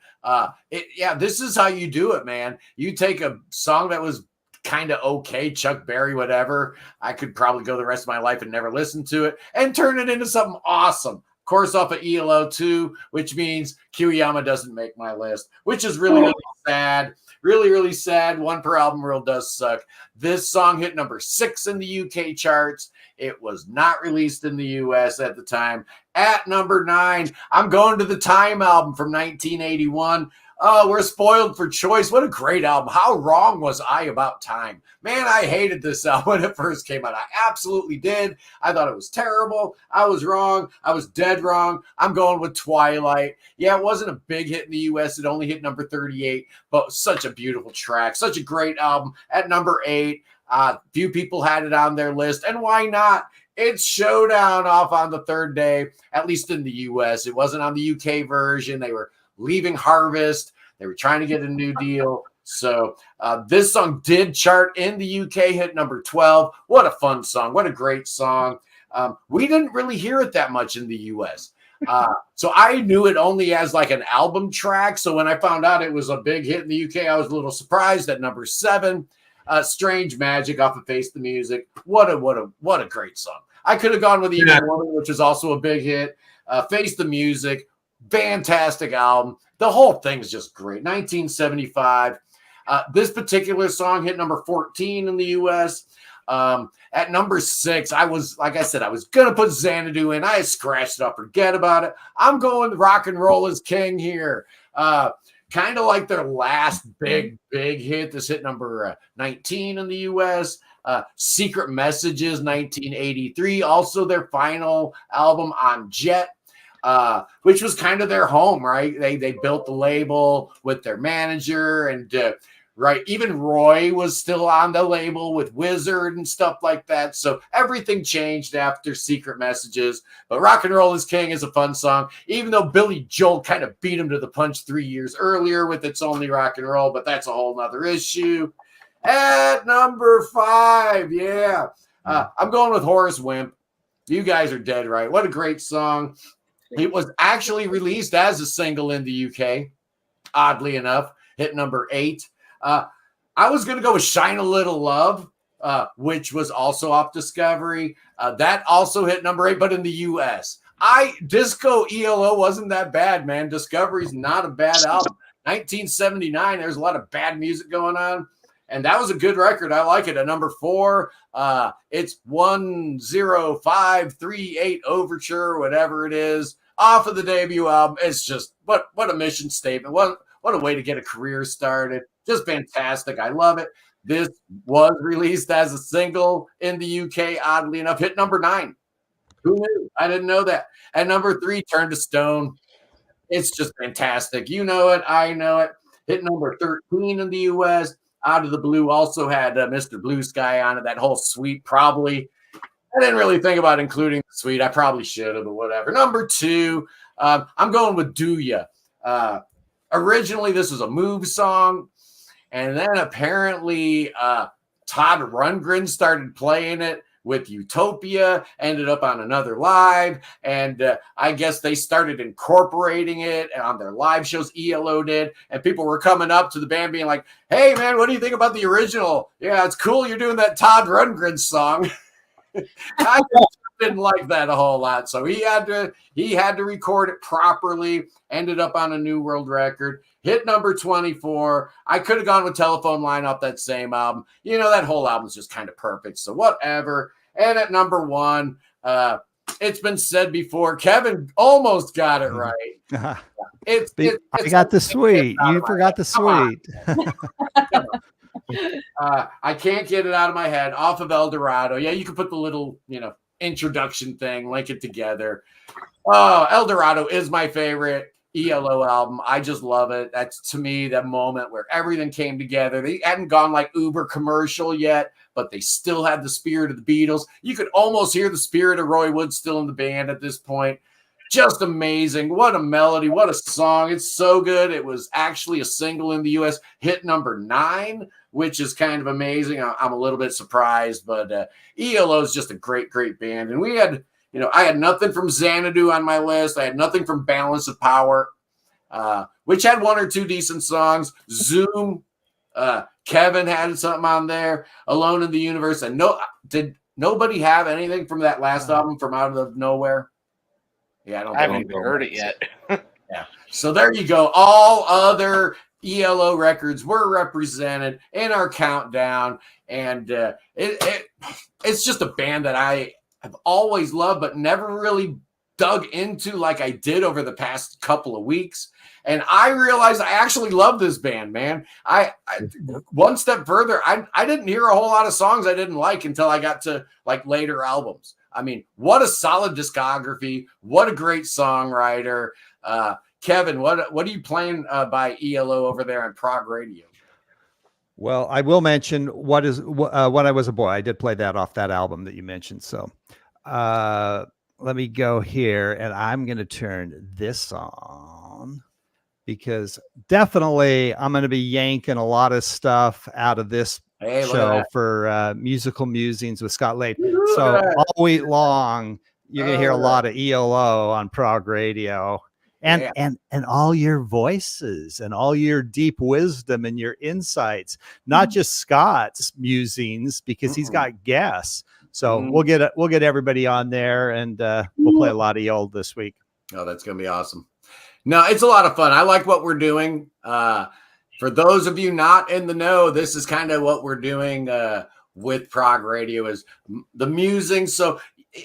This is how you do it, man. You take a song that was kind of okay, Chuck Berry, whatever. I could probably go the rest of my life and never listen to it, and turn it into something awesome. Of course, off of ELO 2, which means Kiwiyama doesn't make my list, which is really, really sad. Really, really sad. 1 per album rule does suck. This song hit number 6 in the UK charts. It was not released in the US at the time. At number 9, I'm going to the Time album from 1981. Oh, we're spoiled for choice. What a great album. How wrong was I about Time? Man, I hated this album when it first came out. I absolutely did. I thought it was terrible. I was wrong. I was dead wrong. I'm going with Twilight. Yeah, it wasn't a big hit in the US. It only hit number 38, but such a beautiful track. Such a great album. At number 8, few people had it on their list, and why not? It's Showdown off on the 3rd day, at least in the US. It wasn't on the UK version. They were leaving Harvest. They were trying to get a new deal. So this song did chart in the UK, hit number 12. What a fun song. What a great song. We didn't really hear it that much in the US. So I knew it only as like an album track. So when I found out it was a big hit in the UK, I was a little surprised. At number 7, Strange Magic off of Face the Music. What a great song. I could have gone with Even Woman, which is also a big hit. Face the Music. Fantastic album. The whole thing's just great. 1975. This particular song hit number 14 in the US. At number 6, I was going to put Xanadu in. I scratched it up. Forget about it. I'm going Rock and Roll is King here. Kind of like their last big hit. This hit number 19 in the US. Secret Messages, 1983. Also their final album on Jet. Which was kind of their home, right? They built the label with their manager, and right, even Roy was still on the label with Wizard and stuff like that. So everything changed after Secret Messages. But Rock and Roll is King is a fun song, even though Billy Joel kind of beat him to the punch 3 years earlier with It's Only Rock and Roll, but that's a whole nother issue. At number 5, I'm going with Horace Wimp. You guys are dead right. What a great song. It was actually released as a single in the UK, oddly enough, hit number 8. I was going to go with Shine a Little Love, which was also off Discovery. That also hit number 8, but in the U.S. Disco ELO wasn't that bad, man. Discovery's not a bad album. 1979, there's a lot of bad music going on. And that was a good record. I like it. At number 4, it's 10538 Overture, whatever it is, off of the debut album. It's just what a mission statement. What a way to get a career started. Just fantastic. I love it. This was released as a single in the UK, oddly enough. Hit number 9. Who knew? I didn't know that. At number 3, Turn to Stone. It's just fantastic. You know it. I know it. Hit number 13 in the US. Out of the Blue also had Mr. Blue Sky on it. That whole suite, probably. I didn't really think about including the suite. I probably should have, but whatever. Number 2, I'm going with Do Ya. Originally, this was a Move song, and then apparently Todd Rundgren started playing it with Utopia, ended up on another live, and I guess they started incorporating it on their live shows. ELO did, and people were coming up to the band being like, "Hey man, what do you think about the original? Yeah, it's cool you're doing that Todd Rundgren song." I didn't like that a whole lot, so he had to record it properly. Ended up on a New World record. Hit number 24. I could have gone with Telephone Line off that same album. You know, that whole album's just kind of perfect, so whatever. And at number 1, it's been said before, Kevin almost got it right. I got the suite. You forgot the suite. I can't get it out of my head. Off of El Dorado. Yeah, you can put the little, introduction thing, link it together. Oh, El Dorado is my favorite ELO album. I just love it. That's, to me, that moment where everything came together. They hadn't gone like uber commercial yet, but they still had the spirit of the Beatles. You could almost hear the spirit of Roy Wood still in the band at this point. Just amazing. What a melody. What a song. It's so good. It was actually a single in the U.S. Hit number 9, which is kind of amazing. I'm a little bit surprised, but ELO is just a great, great band. And we had, I had nothing from Xanadu on my list. I had nothing from Balance of Power, which had 1 or 2 decent songs. Zoom, Kevin had something on there. Alone in the Universe. And did nobody have anything from that last album from Out of Nowhere? Yeah, I haven't even heard it yet. Yeah. So there you go. All other ELO records were represented in our countdown. And it's just a band that I have always loved, but never really dug into like I did over the past couple of weeks. And I realized I actually love this band, man. I one step further, I didn't hear a whole lot of songs I didn't like until I got to like later albums. I mean, what a solid discography. What a great songwriter. Kevin, what are you playing by ELO over there on Prog Radio? Well, I will mention When I Was a Boy. I did play that off that album that you mentioned. So let me go here, and I'm going to turn this on because definitely I'm going to be yanking a lot of stuff out of this show for Musical Musings with Scott Lade. So all week long, you're going to hear a lot of ELO on Prog Radio. And all your voices and all your deep wisdom and your insights, not just Scott's musings, because he's got guests. So we'll get everybody on there, and we'll play a lot of ELO this week. Oh, that's gonna be awesome. No, it's a lot of fun. I like what we're doing. For those of you not in the know, this is kind of what we're doing with Prog Radio, is the musings. So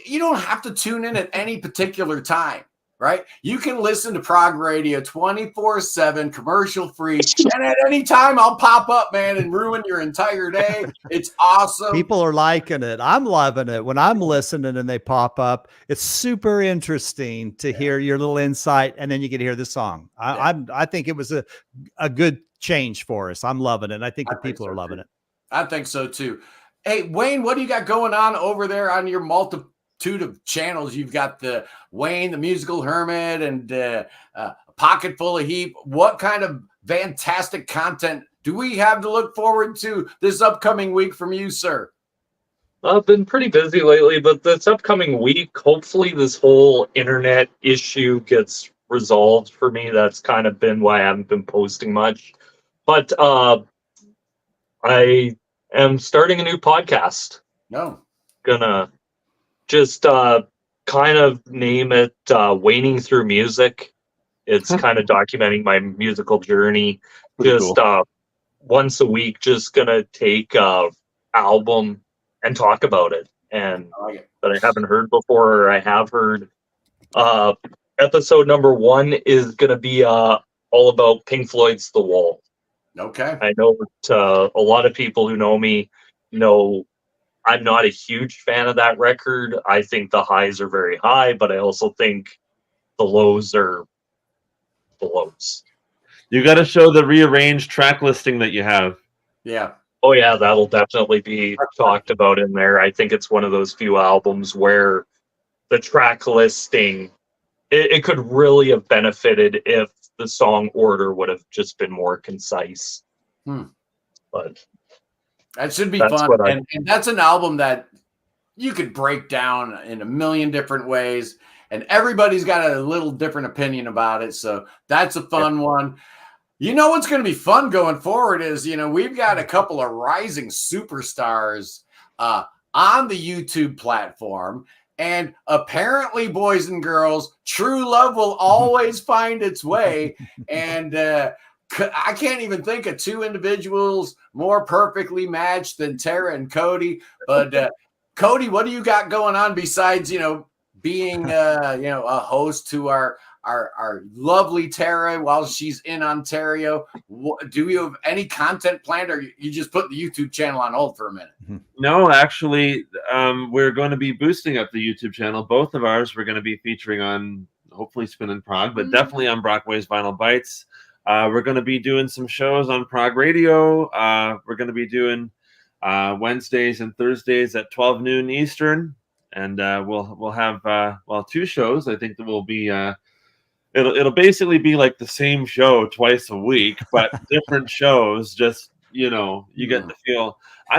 you don't have to tune in at any particular time. Right? You can listen to Prog Radio 24/7, commercial free, and at any time I'll pop up, man, and ruin your entire day. It's awesome. People are liking it. I'm loving it. When I'm listening and they pop up, it's super interesting to hear your little insight, and then you can hear the song. I think it was a good change for us. I'm loving it. I think the people are loving it. I think so too. Hey, Wayne, what do you got going on over there on your multiple of channels? You've got the Wayne, the Musical Hermit, and a Pocket Full of Heap. What kind of fantastic content do we have to look forward to this upcoming week from you, sir? I've been pretty busy lately, but this upcoming week, hopefully this whole internet issue gets resolved for me. That's kind of been why I haven't been posting much. But I am starting a new podcast. No. Gonna just kind of name it Waning Through Music. It's kind of documenting my musical journey. Pretty Just cool. Once a week, just gonna take a album and talk about it, and that I haven't heard before or I have heard. Episode number 1 is gonna be all about Pink Floyd's The Wall. Okay. I know that a lot of people who know me know I'm not a huge fan of that record. I think the highs are very high, but I also think the lows are the lows. You got to show the rearranged track listing that you have. Yeah. Oh yeah, that'll definitely be talked about in there. I think it's one of those few albums where the track listing, it could really have benefited if the song order would have just been more concise. But that should be fun. And that's an album that you could break down in a million different ways, and everybody's got a little different opinion about it. So that's a fun one. You know what's going to be fun going forward is, we've got a couple of rising superstars on the YouTube platform. And apparently, boys and girls, true love will always find its way. And I can't even think of 2 individuals more perfectly matched than Tara and Cody. But Cody, what do you got going on besides, being a host to our lovely Tara while she's in Ontario? Do you have any content planned, or you just put the YouTube channel on hold for a minute? No, actually, we're going to be boosting up the YouTube channel. Both of ours we're going to be featuring on, hopefully, Spin in Prague, but definitely on Brockway's Vinyl Bites. We're going to be doing some shows on Prague Radio. We're going to be doing Wednesdays and Thursdays at 12 noon Eastern, and we'll have 2 shows. I think that will be it'll basically be like the same show twice a week, but different shows. Just you get the feel.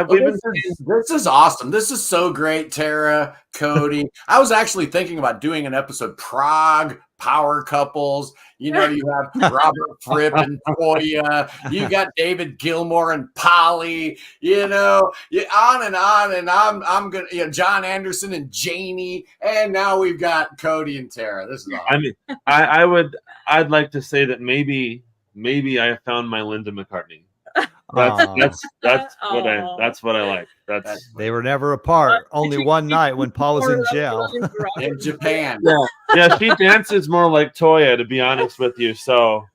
This is awesome. This is so great, Tara, Cody. I was actually thinking about doing an episode, Prague Power Couples. You have Robert Fripp and Toya. You got David Gilmour and Polly. On and on. And I'm gonna, John Anderson and Janie. And now we've got Cody and Tara. This is awesome. I mean, I'd like to say that maybe I found my Linda McCartney. That's what I like. They were never apart. Only one night when Paul was in jail in Japan. Yeah, she dances more like Toya, to be honest with you. So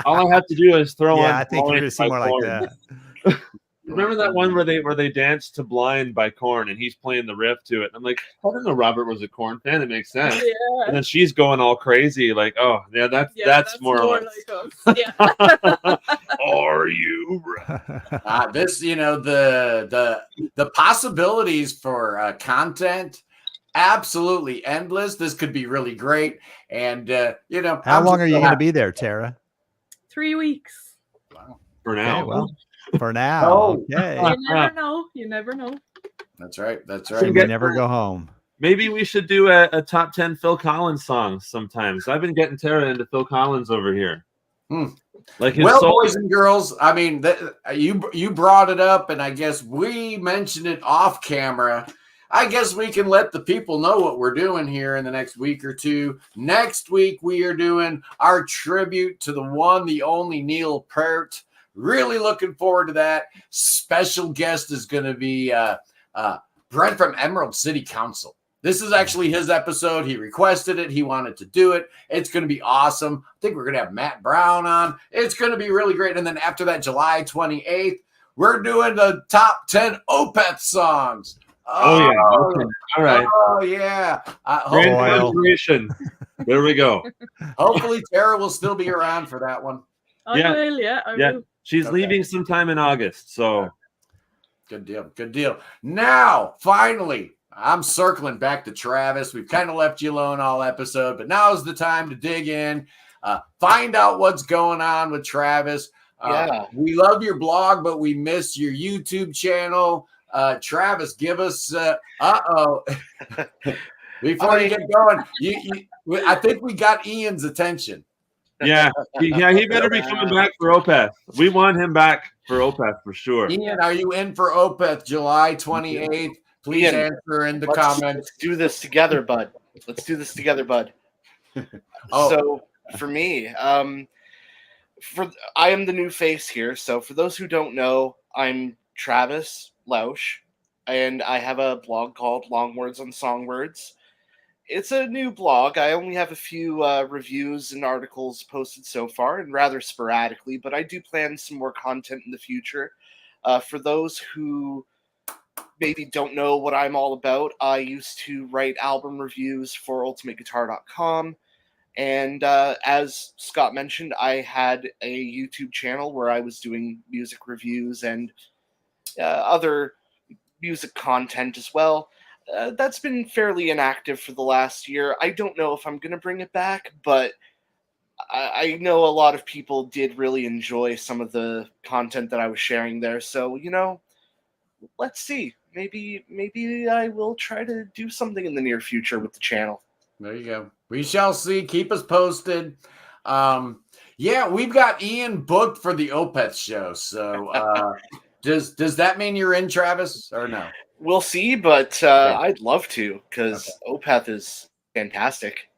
all I have to do is throw on. I think you're gonna see more like that. Remember that one where they danced to "Blind" by Korn, and he's playing the riff to it. I'm like, I didn't know Robert was a Korn fan. It makes sense. Yeah. And then she's going all crazy, like, oh yeah, that's more like us. Yeah. Are you? This, the possibilities for content, absolutely endless. This could be really great. And how long are you going to be there, Tara? 3 weeks. Wow. For now. Okay, well. For now, okay. You never know. That's right. You never go home. Maybe we should do a top 10 Phil Collins songs sometimes. I've been getting Tara into Phil Collins over here. Like boys and girls, I mean, you brought it up, and I guess we mentioned it off camera. I guess we can let the people know what we're doing here in the next week or two. Next week, we are doing our tribute to the one, the only Neil Peart. Really looking forward to that. Special guest is going to be Brent from Emerald City Council. This is actually his episode. He requested it. He wanted to do it. It's going to be awesome. I think we're going to have Matt Brown on. It's going to be really great. And then after that, July 28th, we're doing the top 10 Opeth songs. Oh yeah. Okay. All right. Oh, yeah. Grand There we go. Hopefully, Tara will still be around for that one. I will. She's leaving sometime in August, so good deal. Now, finally, I'm circling back to Travis. We've kind of left you alone all episode, but now's the time to dig in, find out what's going on with Travis. We love your blog, but we miss your YouTube channel. Travis, give us before you get going. I think we got Ian's attention. Yeah, he better be coming back for Opeth. We want him back for Opeth for sure. Ian, are you in for Opeth July 28th? Please Ian, answer in the comments. Let's do this together, bud. Let's do this together, bud. So for me, I am the new face here. So for those who don't know, I'm Travis Lausch, and I have a blog called Long Words on Songwords. It's a new blog. I only have a few reviews and articles posted so far, and rather sporadically, but I do plan some more content in the future. For those who maybe don't know what I'm all about, I used to write album reviews for ultimateguitar.com. And as Scott mentioned, I had a YouTube channel where I was doing music reviews and other music content as well. That's been fairly inactive for the last year. I don't know if I'm going to bring it back, but I know a lot of people did really enjoy some of the content that I was sharing there. So, let's see. Maybe I will try to do something in the near future with the channel. There you go. We shall see. Keep us posted. Yeah, we've got Ian booked for the Opeth show. So does that mean you're in, Travis, or no? We'll see, but I'd love to, because Opeth is fantastic.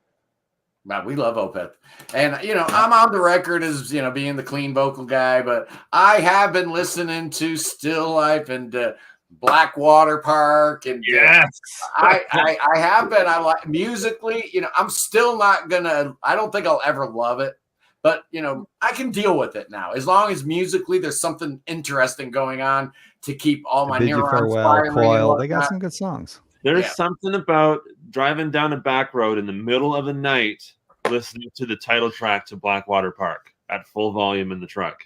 Man, we love Opeth. And, I'm on the record as, being the clean vocal guy, but I have been listening to Still Life and Blackwater Park. And yes, I have been. I like musically, I'm still not I don't think I'll ever love it, but, I can deal with it now. As long as musically there's something interesting going on to keep all my neurons firing. Coil. They got some good songs. There's something about driving down a back road in the middle of the night, listening to the title track to Blackwater Park at full volume in the truck.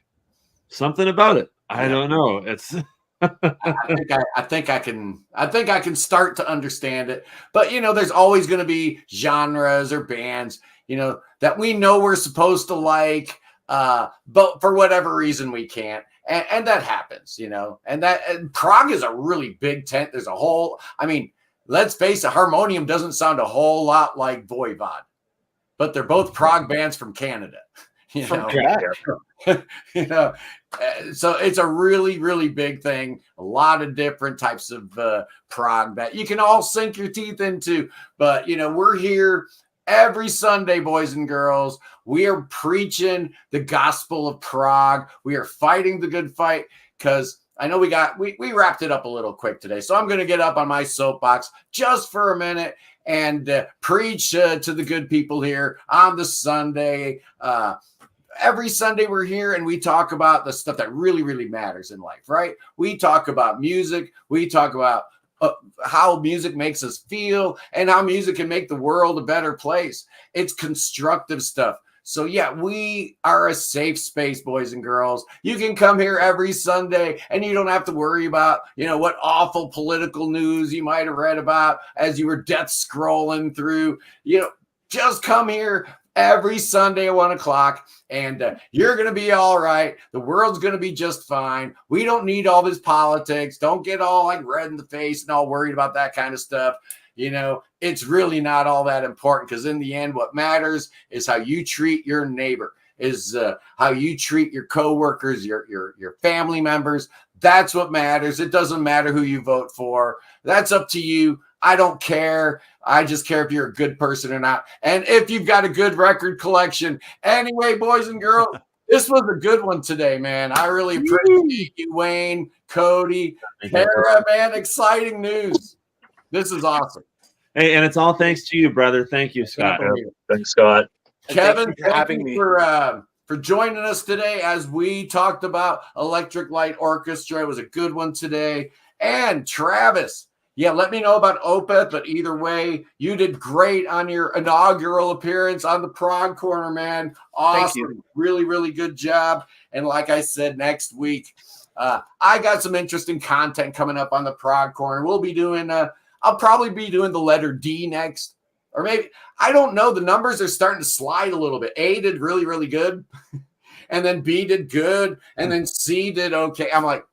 Something about it. I don't know. It's. I think I can start to understand it, but there's always going to be genres or bands, that we know we're supposed to like, but for whatever reason we can't. And that happens, and prog is a really big tent. There's a whole, let's face it, Harmonium doesn't sound a whole lot like Voivod, but they're both prog bands from Canada. So it's a really, really big thing. A lot of different types of prog that you can all sink your teeth into. But, we're here every Sunday, boys and girls. We are preaching the gospel of prog. We are fighting the good fight, because I know we wrapped it up a little quick today. So I'm going to get up on my soapbox just for a minute and preach to the good people here on the Sunday. Every Sunday we're here and we talk about the stuff that really, really matters in life, right? We talk about music. We talk about how music makes us feel and how music can make the world a better place. It's constructive stuff. So yeah, we are a safe space, boys and girls. You can come here every Sunday and you don't have to worry about, what awful political news you might have read about as you were death scrolling through. Just come here every Sunday at 1:00, and you're going to be all right. The world's going to be just fine. We don't need all this politics. Don't get all like red in the face and all worried about that kind of stuff. It's really not all that important, because in the end, what matters is how you treat your neighbor, is how you treat your coworkers, your family members. That's what matters. It doesn't matter who you vote for. That's up to you. I don't care. I just care if you're a good person or not. And if you've got a good record collection. Anyway, boys and girls, this was a good one today, man. I really appreciate you, Wayne, Cody, Tara, man. Exciting news. This is awesome. Hey, and it's all thanks to you, brother. Thank you, Scott. Thanks, Scott. Kevin, thank you for joining us today as we talked about Electric Light Orchestra. It was a good one today. And Travis, yeah, let me know about Opeth, but either way, you did great on your inaugural appearance on the Prog Corner, man. Awesome. Thank you. Really, really good job. And like I said, next week, I got some interesting content coming up on the Prog Corner. We'll be doing, I'll probably be doing the letter D next. Or maybe, I don't know. The numbers are starting to slide a little bit. A did really, really good. And then B did good. And then C did okay. I'm like,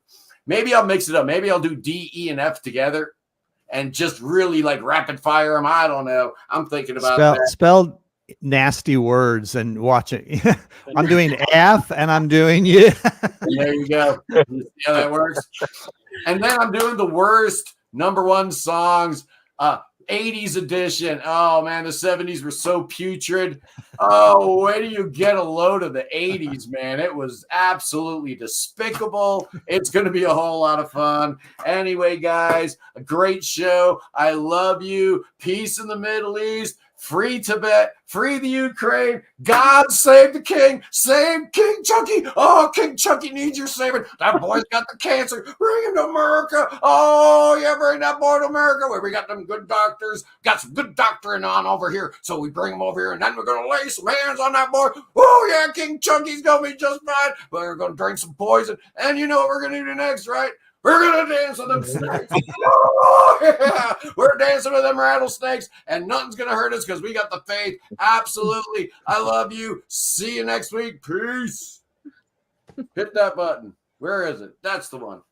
maybe I'll mix it up. Maybe I'll do D, E, and F together and just really like rapid fire them. I don't know. I'm thinking about that. nasty words and watching. I'm doing F and I'm doing you. There you go. You see how that works? And then I'm doing the worst #1 songs, 80s edition. Oh man, the 70s were so putrid. Oh, where do you get a load of the 80s, man? It was absolutely despicable. It's going to be a whole lot of fun. Anyway, guys, a great show. I love you. Peace in the Middle East. Free Tibet, free the Ukraine. God save the king. Save King Chunky. Oh, King Chunky needs your saving. That boy's got the cancer. Bring him to America. Oh, yeah, bring that boy to America where we got them good doctors. Got some good doctoring on over here. So we bring him over here and then we're going to lay some hands on that boy. Oh, yeah, King Chunky's going to be just fine. But we're going to drink some poison. And you know what we're going to do next, right? We're going to dance with them snakes. Oh, yeah. We're dancing with them rattlesnakes, and nothing's going to hurt us because we got the faith. Absolutely. I love you. See you next week. Peace. Hit that button. Where is it? That's the one.